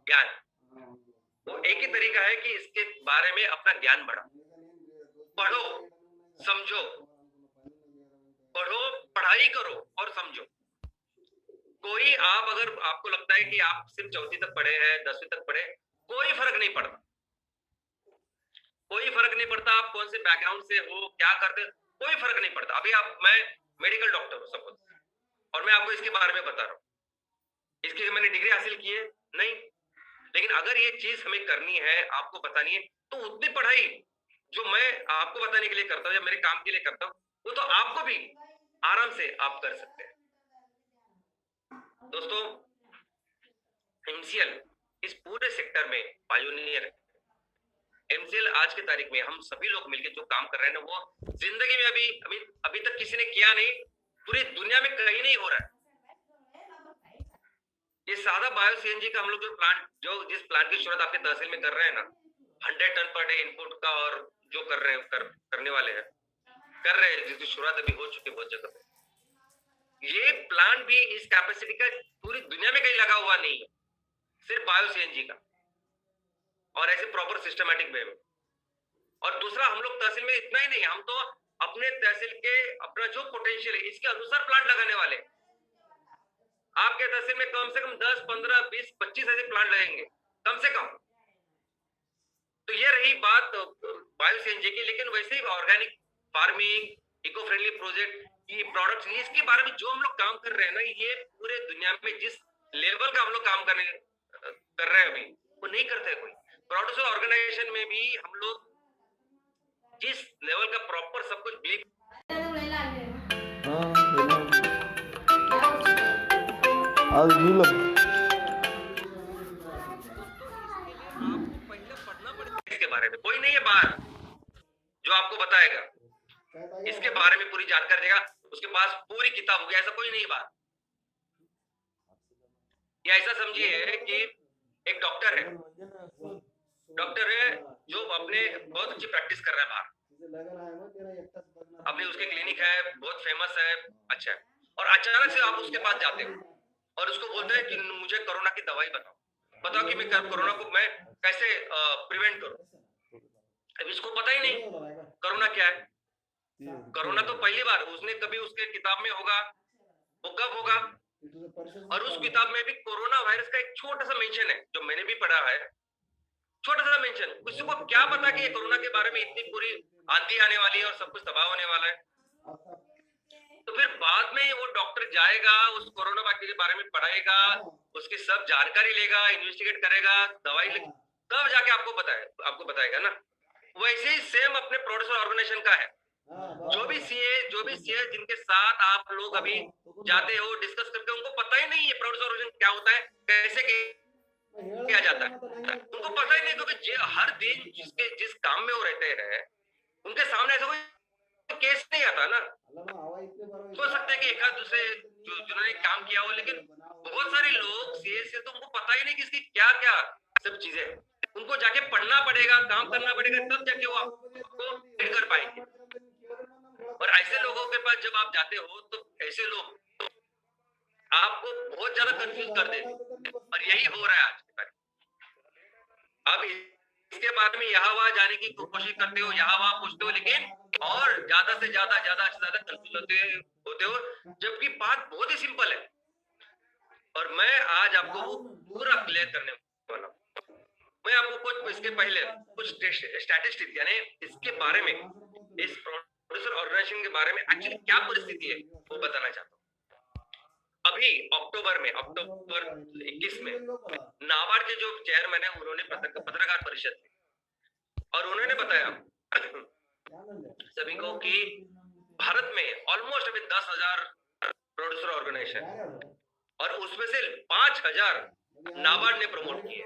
ज्ञान। वो एक ही तरीका है कि इसके बारे में अपना ज्ञान बढ़ाओ, पढ़ो, समझो, पढ़ो, पढ़ाई करो और समझो। कोई आप अगर आपको लगता है कि आप सिर्फ 4वीं तक पढ़े हैं, 10वीं तक पढ़े, कोई फर्क नहीं पड़ता, कोई फर्क नहीं पड़ता आप कौन से बैकग्राउंड से हो, क्या करते, कोई फर्क नहीं पड़ता। अभी मैं मेडिकल डॉक्टर हूं सपोज, और मैं आपको इसके बारे में बता रहा हूँ, इसकी मैंने डिग्री हासिल की है नहीं, लेकिन अगर ये चीज हमें करनी है, आपको बतानी है, तो उतनी पढ़ाई जो मैं आपको बताने के लिए करता हूँ या मेरे काम के लिए करता हूँ, वो तो आपको भी आराम से आप कर सकते हैं। दोस्तों, एमसीएल इस पूरे सेक्टर में पायोनियर है। एमसीएल आज की तारीख में हम सभी लोग मिलकर जो काम कर रहे हैं ना, वो जिंदगी में अभी तक किसी ने किया नहीं, पूरी दुनिया में कहीं नहीं हो रहा है। ये सादा बायो सीएनजी का हम लोग जिस प्लांट की शुरुआत आपके तहसील में कर रहे हैं ना, 100 टन पर डे इनपुट का, और जो कर रहे हैं करने वाले हैं, कर रहे हैं, जिसकी शुरुआत अभी हो चुकी है बहुत जगह पे। ये प्लांट भी इस कैपेसिटी का पूरी दुनिया में कहीं लगा हुआ नहीं है, सिर्फ बायो सीएनजी का, और ऐसे प्रॉपर सिस्टमैटिक वे में। और दूसरा, हम लोग तहसील में इतना ही नहीं, हम तो अपने तहसील के अपना जो पोटेंशियल है इसके अनुसार प्लांट लगाने वाले। आपके तहसील में कम से कम 10, 15, 20, 25 ऐसे प्लांट लगेंगे कम से कम। तो ये रही बात बायो सीएनजी की। लेकिन वैसे ही organic farming, eco friendly project की प्रोडक्ट्स, इसके बारे में जो हम लोग काम कर रहे हैं ना, ये पूरे दुनिया में जिस लेवल का हम लोग काम कर रहे हैं अभी, वो नहीं करते कोई। प्रोड्यूसर ऑर्गेनाइजेशन में भी हम लोग जिस लेवल का प्रॉपर सब कुछ बिलीव, आज मिला आपको पहले पढ़ना पड़ेगा इसके बारे में। कोई नहीं है बाहर जो आपको बताएगा, इसके बारे में पूरी जानकारी देगा, उसके पास पूरी किताब होगी, ऐसा कोई नहीं बात। या ऐसा समझिए कि एक डॉक्टर है जो अपने बहुत अच्छी प्रैक्टिस कर रहा है बाहर, अपने उसके क्लिनिक है, बहुत फेमस है, अच्छा है, और अचानक से आप उसके पास जाते हो और उसको बोलते हैं कि मुझे कोरोना की दवाई बताओ कि मैं कोरोना को मैं कैसे प्रिवेंट करूं। अब इसको पता ही नहीं कोरोना क्या है। कोरोना तो पहली बार उसने कभी उसके किताब में होगा, वो कब होगा, और उस किताब में भी कोरोना वायरस का एक छोटा सा मेंशन है, जो मैंने भी पढ़ा है, छोटा सा मेंशन। किसी को क्या पता कि ये कोरोना के बारे में इतनी पूरी आंधी आने वाली है और सब कुछ तबाह होने वाला है। तो फिर बाद में वो डॉक्टर जाएगा, उस कोरोना वायरस के बारे में पढ़ाएगा, उसकी सब जानकारी लेगा, इन्वेस्टिगेट करेगा, दवाई तब जाके आपको बताएगा ना। वैसे ही सेम अपने प्रोड्यूसर ऑर्गेनाइजेशन का है। जो भी सीए जिनके साथ आप लोग अभी जाते हो, डिस्कस करते हो, उनको पता ही नहीं है प्रोड्यूसर ऑर्गेनाइजेशन क्या होता है, कैसे किया जाता है, उनको पता ही नहीं। क्योंकि हर दिन जिस काम में वो रहते हैं, उनके सामने ऐसा कोई केस नहीं आता ना। हो सकता है कि एक आध दूसरे जिन्होंने काम किया हो, लेकिन बहुत सारे लोग सीए से तो उनको पता ही नहीं कि इसकी क्या क्या सब चीजें उनको जाके पढ़ना पड़ेगा, काम करना पड़ेगा, तब जाके वो आपको कर पाएंगे। और ऐसे लोगों के पास जब आप जाते हो तो ऐसे लोग आपको बहुत ज्यादा कंफ्यूज कर देते, और यही हो रहा है आज के बारे। अब इसके बारे में यहाँ वहां जाने की कोशिश करते हो, यहाँ वहां पूछते हो, लेकिन और ज्यादा से ज्यादा कंफ्यूज होते हो, जबकि बात बहुत ही सिंपल है। और मैं आज आपको वो पूरा क्लियर करने वाला हूं। मैं आपको कुछ इसके पहले कुछ स्टैटिस्टिक्स यानी इसके बारे में, इस प्रोड्यूसर ऑर्गेनाइजेशन के बारे में एक्चुअली क्या परिस्थिति है वो बताना चाहता हूँ। अभी अक्टूबर 21 में नाबार्ड के जो चेयरमैन है उन्होंने पत्रकार परिषद में, और उन्होंने बताया सभी को कि भारत में ऑलमोस्ट अभी 10,000 प्रोड्यूसर ऑर्गेनाइजेशन, और उसमें से 5,000 नाबार्ड ने प्रमोट किए,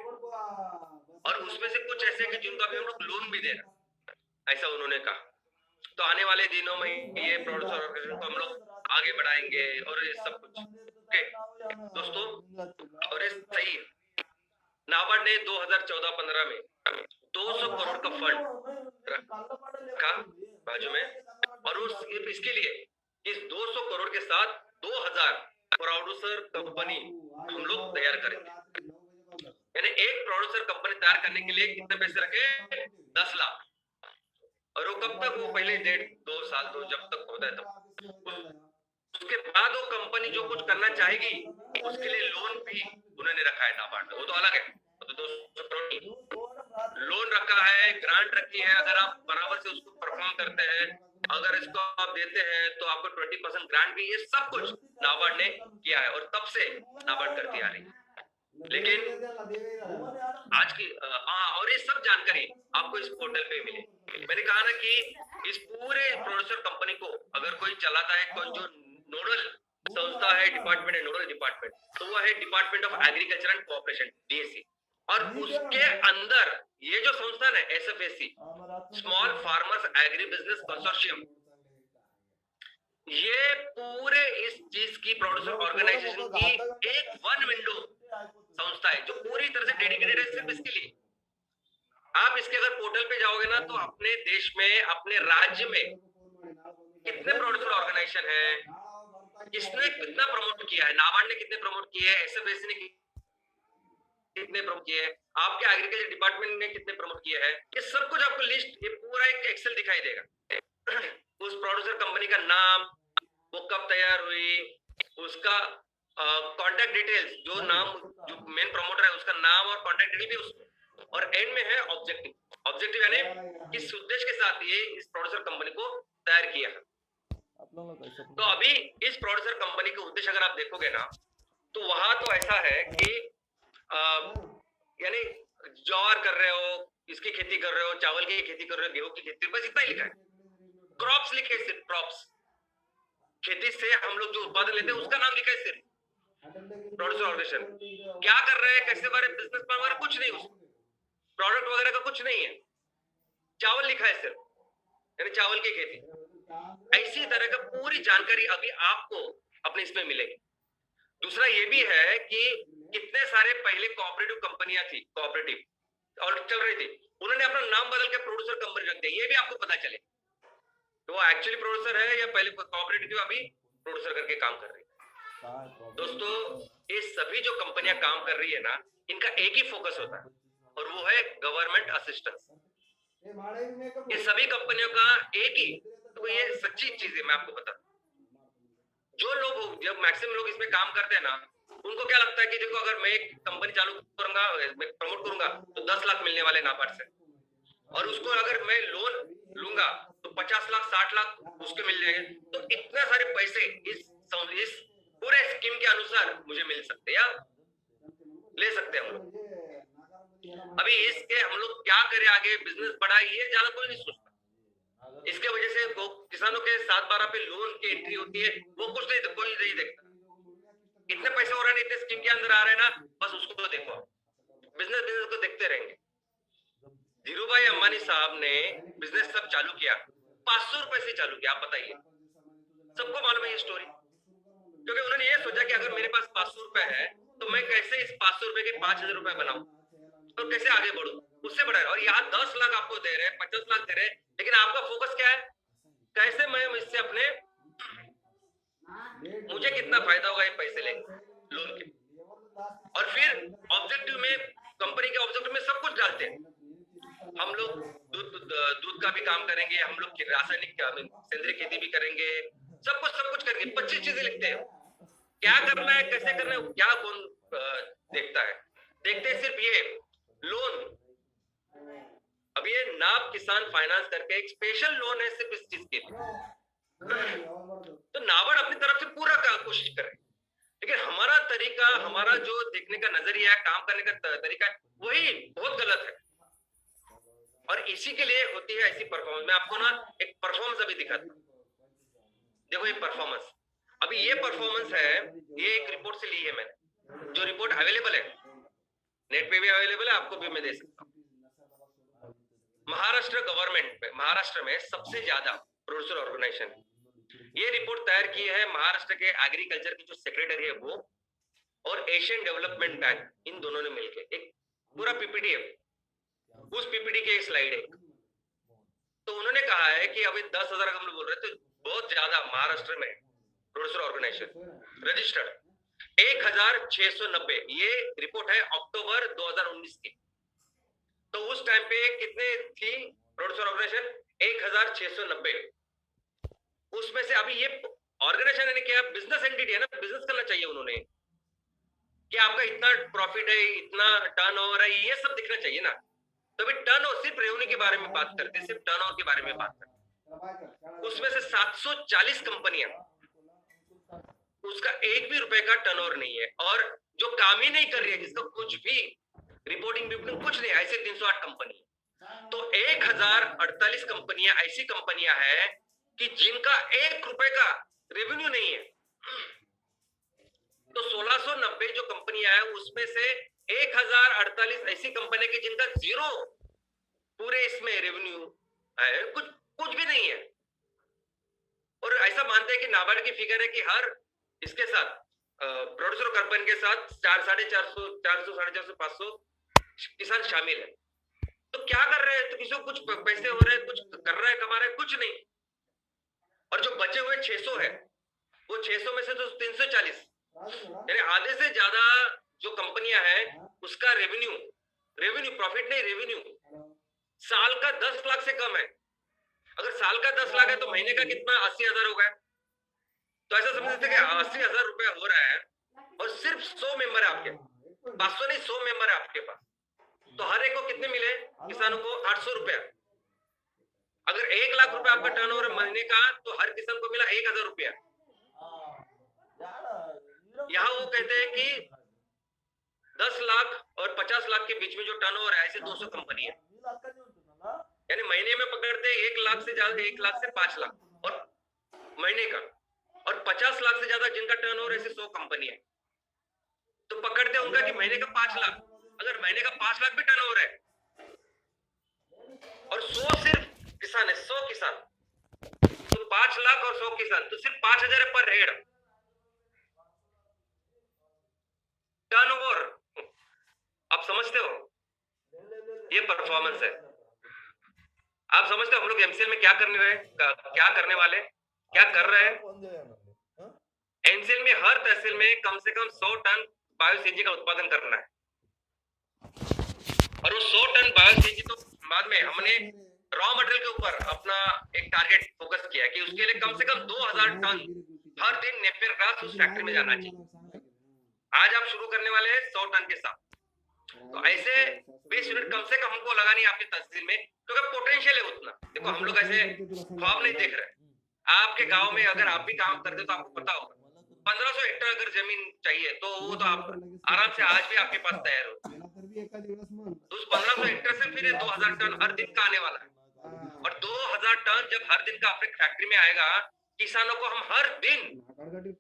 और उसमें से कुछ ऐसे कि जिनको अभी हम लोग लोन भी दे रहे हैं, ऐसा उन्होंने कहा। तो आने वाले दिनों में ये प्रोड्यूसर ऑर्गेनाइजेशन को हम लोग आगे बढ़ाएंगे और ये सब कुछ। ओके दोस्तों, और ये सही है। नाबार्ड ने 2014-15 में 200 करोड़ का फंड रखा बाजू में, और उस इसके लिए इस 200 करोड़ के साथ 2,000 प्रोड्यूसर कंपनी हम लोग तैयार करेंगे। यानी एक प्रोड्यूसर कंपनी तैयार करने के लिए कितने पैसे रखे? 10 लाख। और वो कब तक? वो पहले 1.5-2 साल तो जब तक होता है तब। उसके बाद वो कंपनी जो कुछ करना चाहेगी उसके लिए लोन भी उन्होंने रखा है नाबार्ड में, वो तो अलग है। तो 200 करोड़ लोन रखा है, ग्रांट रखी है। अगर आप बराबर से उसको परफॉर्म करते हैं, अगर इसको आप देते हैं तो आपको 20% ग्रांट भी, ये सब कुछ नाबार्ड ने किया है, और तब से नाबार्ड करती आ रही है। लेकिन आज की और ये सब जानकारी आपको इस पोर्टल पे मिले। मैंने कहा ना कि इस पूरे प्रोड्यूसर कंपनी को अगर कोई चलाता है, कोई जो नोडल संस्था है, डिपार्टमेंट है, नोडल डिपार्टमेंट, तो वो है department of agriculture and cooperation, DAC। और उसके अंदर ये जो संस्थान है SFAC, small farmers agri business consortium, ये पूरे इस चीज की प्रोड्यूसर ऑर्गेनाइजेशन की एक वन विंडो संस्था है जो पूरी तरह से डेडिकेटेड है सिर्फ इसके लिए। आप इसके अगर पोर्टल पे जाओगे ना, तो अपने देश में, अपने राज्य में कितने प्रोड्यूसर ऑर्गेनाइजेशन है, किसने कितना प्रमोट किया है, नाबार्ड ने कितने प्रमोट किए है, SFAC ने कितने प्रमोट किए है, आपके एग्रीकल्चर डिपार्टमेंट ने कितने प्रमोट किए हैं, ये सब कुछ आपको लिस्ट, ये पूरा एक एक्सेल दिखाई देगा। उस प्रोड्यूसर कंपनी का नाम, वो कब तैयार हुई, उसका कॉन्टैक्ट डिटेल्स, जो नाम जो मेन प्रमोटर है उसका नाम और कॉन्टैक्ट डिटेल भी उसमें, और एंड में है ऑब्जेक्टिव यानी किस उद्देश्य के साथ ये इस प्रोड्यूसर कंपनी को तैयार किया है। तो अभी इस प्रोड्यूसर कंपनी के उद्देश्य अगर आप देखोगे ना, तो वहां तो ऐसा है कि यानी ज्वार कर रहे हो, इसकी खेती कर रहे हो, चावल की खेती कर रहे हो, गेहूं की खेती, बस इतना ही लिखा है। क्रॉप्स लिखे सिर्फ, क्रॉप्स, खेती से हम लोग जो उत्पादन लेते हैं उसका नाम लिखा है सिर्फ। प्रोड्यूसर ऑर्गेनाइजेशन क्या कर रहे हैं, कैसे बारे बिजनेस प्लान वगैरह कुछ नहीं, उसमें प्रोडक्ट वगैरह का कुछ नहीं है, चावल लिखा है सिर्फ, यानी चावल की खेती। ऐसी तरह का पूरी जानकारी अभी आपको अपने इसमें मिलेगी। दूसरा ये भी है कि कितने सारे पहले कोऑपरेटिव कंपनियां थी, कोऑपरेटिव और चल रही थी, उन्होंने अपना नाम बदल के प्रोड्यूसर कंपनी रख दिया, ये भी आपको पता चले तो वो एक्चुअली प्रोड्यूसर है या पहले कोऑपरेटिव अभी प्रोड्यूसर करके काम कर रही है। दोस्तों, ये सभी जो कंपनियां काम कर रही है ना, इनका एक ही फोकस होता है, और वो है गवर्नमेंट असिस्टेंस। ये सभी कंपनियों का एक ही, तो ये सच्ची चीज है, मैं आपको बता, जो लोग, जब मैक्सिमम लोग इसमें काम करते हैं ना, उनको क्या लगता है कि देखो अगर मैं एक कंपनी चालू करूंगा, मैं प्रमोट करूंगा तो 10 लाख मिलने वाले नाबार्ड से, और उसको अगर मैं लोन लूंगा तो 50 लाख 60 लाख उसके मिल जाएंगे। तो इतने सारे पैसे इस पूरे स्कीम के अनुसार मुझे मिल सकते या ले सकते हैं हम लोग। अभी इसके हम लोग क्या करें आगे, बिजनेस बढ़ा, ये ज्यादा कोई नहीं सोचता। इसके वजह से वो किसानों के 7/12 पे लोन की एंट्री होती है, वो कुछ नहीं, कोई नहीं देखता इतने पैसे हो रहे हैं, इतने स्कीम के अंदर आ रहे हैं ना, बस उसको तो देखो, बिजनेस को देखते रहेंगे। धीरूभाई अंबानी साहब ने बिजनेस सब चालू किया 500 रुपए से चालू किया, आप बताइए, सबको मालूम है ये स्टोरी, क्योंकि उन्होंने ये सोचा कि अगर मेरे पास 500 रुपए है तो मैं कैसे इस 500 रुपए के 5,000 रुपए बनाऊं, तो कैसे आगे बढ़ूं, उससे बढ़ा रहे। और यहाँ 10 लाख आपको दे रहे हैं, 50 लाख दे रहे हैं, लेकिन आपका फोकस क्या है, कैसे मैं इससे अपने, मुझे कितना फायदा होगा ये पैसे लेंगे लोन के। और फिर ऑब्जेक्टिव में, कंपनी के ऑब्जेक्टिव में सब कुछ डालते हैं। हम लोग दूध का भी काम करेंगे, हम लोग रासायनिक सेंद्रीय खेती भी करेंगे, सब कुछ करेंगे। 25 चीजें लिखते हैं। क्या करना है, कैसे करना है, क्या कौन देखता है? देखते हैं सिर्फ ये लोन। अब ये नाब किसान फाइनेंस करके एक स्पेशल लोन है सिर्फ इस चीज के लिए। तो नाबार्ड अपनी तरफ से पूरा कोशिश करे, लेकिन हमारा तरीका, हमारा जो देखने का नजरिया है, काम करने का तरीका है, वही बहुत गलत है। और इसी के लिए होती है ऐसी परफॉर्मेंस। मैं आपको ना एक परफॉर्मेंस अभी दिखाता हूं, देखो ये परफॉर्मेंस। अभी ये परफॉर्मेंस है, ये एक रिपोर्ट से ली है मैंने, जो रिपोर्ट अवेलेबल है, नेट पे भी अवेलेबल है, आपको भी मैं दे सकता हूं। महाराष्ट्र गवर्नमेंट में, महाराष्ट्र में सबसे ज्यादा प्रोड्यूसर ऑर्गेनाइजेशन, ये रिपोर्ट तैयार की है महाराष्ट्र के एग्रीकल्चर की जो सेक्रेटरी है वो, और एशियन डेवलपमेंट बैंक, इन दोनों ने मिलकर एक पूरा पीपीटी है। उस पीपीटी की एक स्लाइड है। तो उन्होंने कहा है कि अभी 10,000 हम लोग बोल रहे थे, बहुत ज्यादा महाराष्ट्र में प्रोड्यूसर ऑर्गेनाइजेशन रजिस्टर्ड 1690। ये रिपोर्ट है अक्टूबर 2019 की। तो उस टाइम पे कितने थी प्रोड्यूसर ऑर्गेनाइजेशन? 1690। उसमें से अभी ये ऑर्गेनाइजेशन ने क्या, बिजनेस एंटिटी है ना, बिजनेस करना चाहिए उन्होंने, कि आपका इतना प्रॉफिट है, इतना टर्नओवर है, ये सब दिखना चाहिए ना। तो अभी टर्नओवर, सिर्फ रेवेन्यू के बारे में बात करते हैं, सिर्फ टर्नओवर के बारे में बात करते हैं। उसमें से 740 कंपनियां, उसका एक भी रुपए का टर्नओवर नहीं है, और जो काम ही नहीं कर रही है, जिसका कुछ भी रिपोर्टिंग कुछ नहीं, ऐसे 308 कंपनी। तो 1048 कंपनियां ऐसी कंपनियां हैं कि जिनका 1 रुपए का रेवेन्यू नहीं है। तो 1690 जो कंपनियां है, उसमें से 1048 ऐसी कंपनी की जिनका जीरो पूरे इसमें रेवेन्यू है, कुछ भी नहीं है। और ऐसा मानते हैं कि नाबार्ड की फिगर है कि हर इसके साथ प्रोड्यूसर कंपनी के साथ 450, 400, 450, 500 किसान शामिल है। तो क्या कर रहे हैं? तो किसी को कुछ पैसे हो रहे हैं, कुछ कर रहा है, कमा रहा है, कुछ नहीं। और जो बचे हुए 600 है, वो 600 में से तो 340, यानी आधे से ज्यादा जो कंपनियां हैं, उसका रेवेन्यू प्रॉफिट नहीं, रेवेन्यू साल का 10 लाख से कम है। अगर साल का 10 लाख है तो महीने का कितना? 80,000 हो गया। तो ऐसा समझ सकते कि 80,000 रुपया हो रहा है, और सिर्फ 100 मेंबर है आपके, 500 नहीं, 100 मेंबर है आपके पास। तो हर एक को कितने मिले किसानों को? 800 रुपया। अगर 1 लाख रुपया आपका टर्नओवर महीने का, तो हर किसान को मिला 1,000 रुपया। यहाँ वो कहते हैं कि 10 लाख और 50 लाख के बीच में जो टर्नओवर है, ऐसे 200 कंपनी है, यानी महीने में पकड़ते 1 लाख से ज्यादा, 1 लाख से 5 लाख और महीने का, और 50 लाख से ज्यादा जिनका टर्नओवर ऐसे 100 कंपनी है। तो पकड़ते उनका कि महीने का 5 लाख। अगर महीने का 5 लाख भी टर्नओवर है, और 100 सिर्फ किसान है, 100 किसान, तो 5 लाख और 100 किसान, तो सिर्फ 5,000 है पर हेड टर्नओवर। आप समझते हो? ये परफॉर्मेंस है। आप समझते हो हम लोग एमसीएल में क्या करने वाले, क्या कर रहे हैं? एमसीएल में हर तहसील में कम से कम 100 टन बायोसीएनजी का उत्पादन करना है, और वो 100 टन बायोसीएनजी तो बाद में हमने रॉ मटेरियल के ऊपर अपना एक टारगेट फोकस किया कि उसके लिए कम से कम 2,000 टन हर दिन नेपियर ग्रास उस फैक्ट्री में जाना चाहिए। आज आप शुरू करने वाले हैं 100 टन के साथ। तो ऐसे 20 यूनिट कम से कम हमको लगानी है आपकी तहसील में, क्योंकि पोटेंशियल है उतना। देखो हम लोग ऐसे ख्वाब नहीं देख रहे। आपके गांव में अगर आप भी काम करते तो आपको पता होगा, 1500 हेक्टेयर अगर जमीन चाहिए तो वो तो आप आराम से आज भी आपके पास तैयार हो। तो उस 1500 हेक्टेयर से फिर 2,000 टन हर दिन का आने वाला है, और 2,000 टन जब हर दिन का अपने फैक्ट्री में आएगा, किसानों को हम हर दिन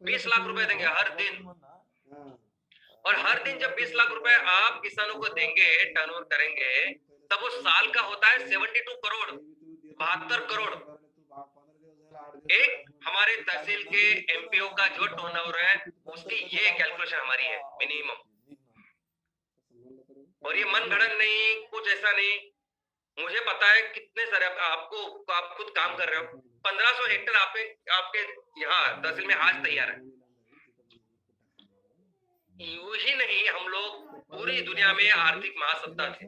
20 लाख रुपए देंगे हर दिन। और हर दिन जब 20 लाख रुपए आप किसानों को देंगे, टर्नओवर करेंगे, तब वो साल का होता है 72 करोड़, 72 करोड़। एक हमारे तहसील के एमपीओ का जो टर्नओवर है, उसकी ये कैलकुलेशन हमारी है मिनिमम। और ये मन गढ़ंत नहीं, कुछ ऐसा नहीं, मुझे पता है कितने सारे आपको आप खुद काम कर रहे हो। 1500 हेक्टेयर आपके यहाँ तहसील में आज तैयार है। यूं ही नहीं, हम लोग पूरी दुनिया में आर्थिक महासत्ता थे।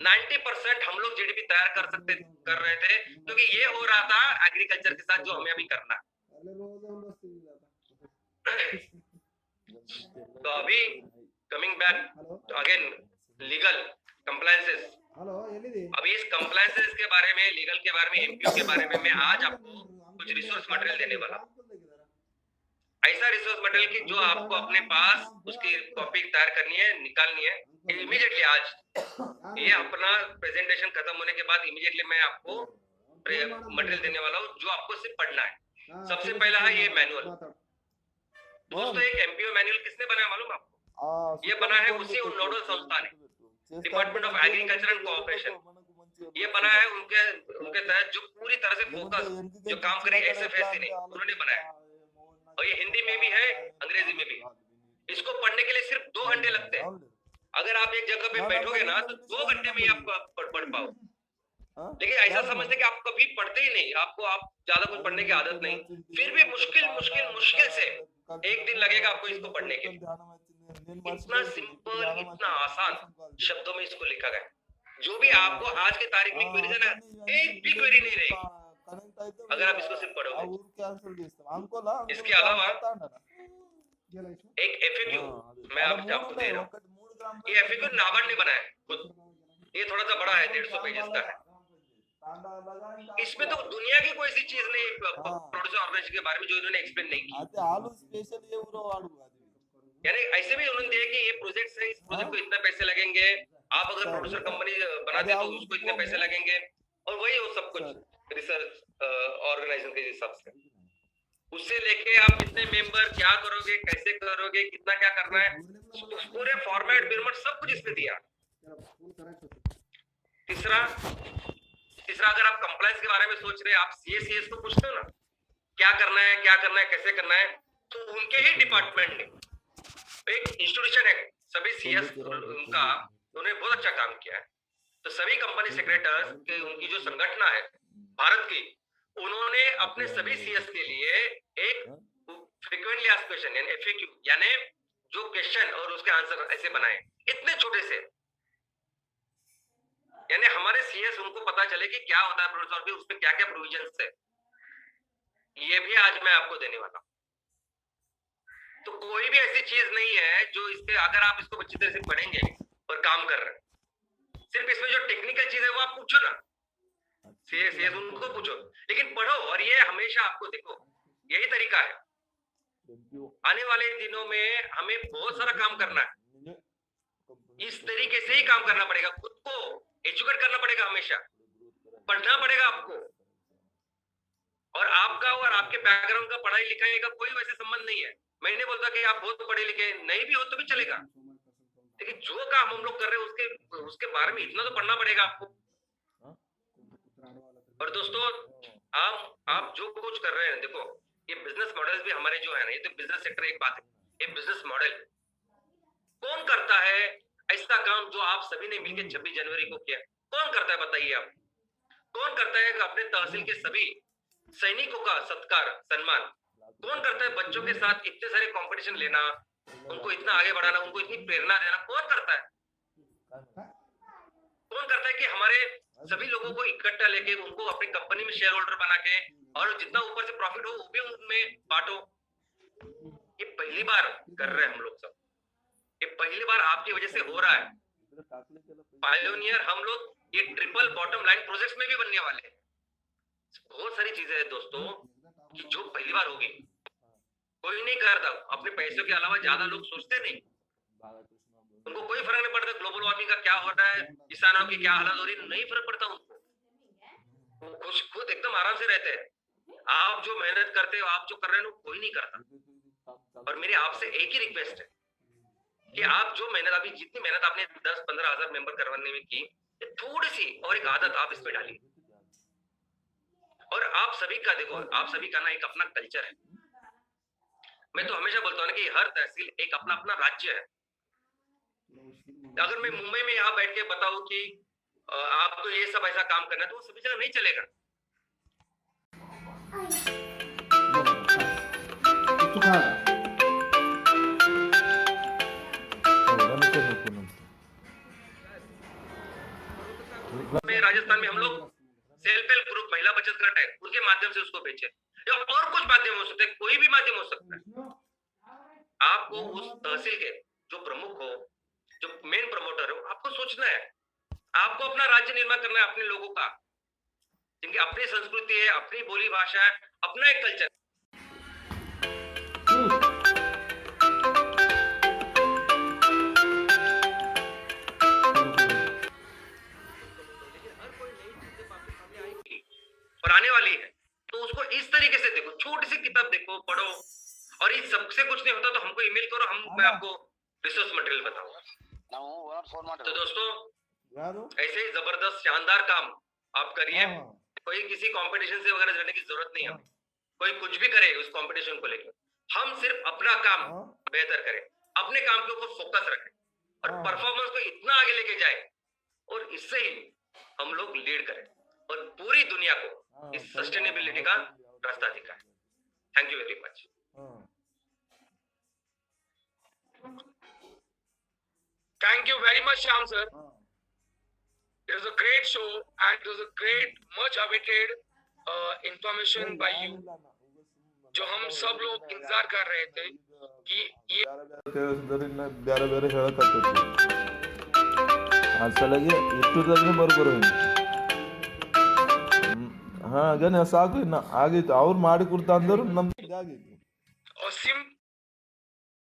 90% हम लोग जीडीपी तैयार कर रहे थे, क्योंकि ये हो रहा था एग्रीकल्चर के साथ जो हमें अभी करना है। तो अभी coming back again legal compliances, अभी इस कंप्लायंसेस के बारे में, लीगल के बारे में, एमपीओ के बारे में मैं आज आपको कुछ रिसोर्स मटेरियल देने वाला हूँ। ऐसा रिसोर्स मटेरियल की जो आपको अपने पास उसकी कॉपी तैयार करनी है, निकालनी है इमीडिएटली। आज ये अपना प्रेजेंटेशन खत्म होने के बाद इमीडिएटली मैं आपको मटेरियल देने वाला हूँ, जो आपको सिर्फ पढ़ना है। सबसे पहला है ये मैनुअल। दोस्तों, एक एमपीओ मैनुअल किसने बनाया मालूम आपको? ये बना है उसी नोडल संस्था ने, department of agriculture and cooperation. ये बना है उनके तहत जो पूरी तरह से फोकस जो काम करे एसएफएससी ने, उन्होंने बनाया। और ये हिंदी में भी है, अंग्रेजी में भी। इसको पढ़ने के लिए सिर्फ 2 घंटे लगते हैं। अगर आप एक जगह पे बैठोगे ना तो 2 घंटे में आप पढ़ पाओ। लेकिन ऐसा समझते कि आप कभी पढ़ते ही नहीं, आप ज्यादा कुछ पढ़ने की आदत नहीं, फिर भी मुश्किल से 1 दिन लगेगा आपको इसको पढ़ने के लिए। इतना सिंपल, इतना आसान शब्दों में इसको लिखा गया। जो भी आपको आज की तारीख में क्वेरी है ना, एक भी क्वेरी नहीं रहेगी अगर आप इसको सिर्फ पढ़ोगे। इसके अलावा एक एफएक्यू मैं आपको दे रहा हूँ। ये एफएक्यू नाबार्ड ने बनाया है खुद। ये थोड़ा सा बड़ा है, 150 पेजेस का है। इसमें तो दुनिया की कोई सी चीज नहीं प्रोड्यूसर ऑर्गेनाइजेशन के बारे में जो इन्होंने एक्सप्लेन नहीं की। यानी ऐसे भी उन्होंने दिया कि ये प्रोजेक्ट है, इस प्रोजेक्ट को इतने पैसे लगेंगे, आप अगर प्रोड्यूसर कंपनी बनाते तो उसको इतने पैसे लगेंगे, और वही वो सब कुछ रिसर्च ऑर्गेनाइजेशन के हिसाब से। उससे लेके आप कितने मेंबर, क्या करोगे, कैसे करोगे, कितना क्या करना है, पूरे फॉर्मेट बिरमट सब कुछ इसमें दिया। तीसरा अगर आप कंप्लायंस के बारे में सोच रहे हैं, आप सीएस को पूछते हो ना क्या करना है, कैसे करना है, तो उनके ही डिपार्टमेंट ने एक इंस्टीट्यूशन है, सभी सीएस उनका, उन्होंने बहुत अच्छा काम किया है। तो सभी कंपनी सेक्रेटरीज के उनकी जो संगठन है भारत की, उन्होंने अपने सभी सीएस के लिए एक फ्रीक्वेंटली आस्क्ड क्वेश्चन यानी एफएक्यू, यानी जो क्वेश्चन और उसके आंसर ऐसे बनाए, इतने छोटे से, यानी हमारे सीएस उनको पता चले कि क्या होता है प्रोड्यूसर भी, उसमें क्या क्या प्रोविजंस है। ये भी आज मैं आपको देने वाला हूं। तो कोई भी ऐसी चीज नहीं है जो इसके, अगर आप इसको अच्छी तरह से पढ़ेंगे और काम कर रहे हैं, सिर्फ इसमें जो टेक्निकल चीज है वो आप पूछो ना, सीएस उनको पूछो, लेकिन पढ़ो। और ये हमेशा आपको देखो, यही तरीका है। आने वाले दिनों में हमें बहुत सारा काम करना है, इस तरीके से ही काम करना पड़ेगा। खुद को एजुकेट करना पड़ेगा, हमेशा पढ़ना पड़ेगा आपको। और आपका और आपके बैकग्राउंड का पढ़ाई लिखाई का कोई वैसे संबंध नहीं है। मैं नहीं बोलता कि आप बहुत पढ़े लिखे नहीं भी हो तो भी चलेगा, लेकिन जो काम हम लोग कर रहे हैं उसके बारे में इतना तो पढ़ना पड़ेगा आपको। और दोस्तों, आप जो कुछ कर रहे हैं, देखो ये बिजनेस मॉडल्स भी हमारे जो है ना, ये तो बिजनेस सेक्टर एक बात है, ये बिजनेस मॉडल कौन करता है ऐसा काम जो आप सभी ने मिलकर 26 जनवरी को किया? कौन करता है बताइए आप? कौन करता है अपने तहसील के सभी सैनिकों का सत्कार सम्मान? कौन करता है बच्चों के साथ इतने सारे कंपटीशन लेना, उनको इतना आगे बढ़ाना, उनको इतनी प्रेरणा देना? कौन करता है? कौन करता है कि हमारे सभी लोगों को इकट्ठा लेके उनको अपनी कंपनी में शेयर होल्डर बना के, और जितना ऊपर से प्रॉफिट हो वो भी उनमें बांटो? ये पहली बार कर रहे हैं हम लोग सब, ये पहली बार आपकी वजह से हो रहा है। पायोनियर हम लोग ये ट्रिपल बॉटम लाइन प्रोजेक्ट्स में भी बनने वाले हैं। बहुत सारी चीजें हैं दोस्तों कि जो पहली बार होगी, कोई नहीं करता। अपने पैसों के अलावा ज्यादा लोग सोचते नहीं, उनको कोई फर्क नहीं पड़ता ग्लोबल वार्मिंग का क्या हो रहा है, किसानों की क्या हालत हो रही है, नहीं फर्क पड़ता उनको। वो खुद एकदम आराम से रहते हैं। आप जो मेहनत करते हो, आप जो कर रहे हो, कोई नहीं करता। और मेरी आपसे एक ही रिक्वेस्ट है कि आप जो मेहनत, अभी जितनी मेहनत आपने 10-15 हजार मेंबर करवाने में की, थोड़ी सी और एक आदत आप इसमें डालिए। और आप सभी का देखो, आप सभी का ना एक अपना कल्चर है। मैं तो हमेशा बोलता हूँ ना कि हर तहसील एक अपना अपना राज्य है। अगर मैं मुंबई में यहाँ बैठ के बताऊं कि आपको ये सब ऐसा काम करना है तो वो सभी जगह नहीं चलेगा। तू खा में राजस्थान में हम लोग सेल्फ हेल्प ग्रुप महिला बचत गट है, उसके माध्यम से उसको बेचे, या और कुछ माध्यम हो सकते हैं, कोई भी माध्यम हो सकता है। आपको उस तहसील के जो प्रमुख हो, जो मेन प्रमोटर हो, आपको सोचना है, आपको अपना राज्य निर्माण करना है अपने लोगों का, जिनकी अपनी संस्कृति है, अपनी बोली भाषा है, अपना एक कल्चर। और आने वाली है, तो उसको इस तरीके से देखो, छोटी सी किताब देखो, पढ़ो, और इस सबसे कुछ नहीं होता तो हमको ईमेल करो, मैं आपको रिसोर्स मटेरियल बताऊंगा। तो दोस्तों, ऐसे ही जबरदस्त शानदार काम आप करिए, कोई किसी कंपटीशन से वगैरह लड़ने की जरूरत नहीं है, कोई कुछ भी करे उस कंपटीशन को लेकर, हम सिर्फ अपना काम बेहतर करें, अपने काम के ऊपर फोकस रखें और परफॉर्मेंस को इतना आगे लेके जाए, और इससे ही हम लोग लीड करें और पूरी दुनिया को इस सस्टेनेबिलिटी का रास्ता दिखाएं। Thank you very much. Thank you very much, Shyam sir. It was a great show and it was a great, much awaited information by you. जो हम सब लोग इंतजार कर रहे थे कि ये ಬೇರೆ ಬೇರೆ ಹೇಳಕತ್ತೈತಿ ಅಸಲಿಗೆ ಇಷ್ಟುದಾಗನೇ ಬರ್ಬರೋ ಹಾ ಗಣ ಸಾಕು ಇನ್ನ ಆಗೈತಿ ಅವ್ರು ಮಾಡಿ ಕೊಡ್ತಾ ಅಂದರು ನಮ್ದು ಆಗೈತಿ और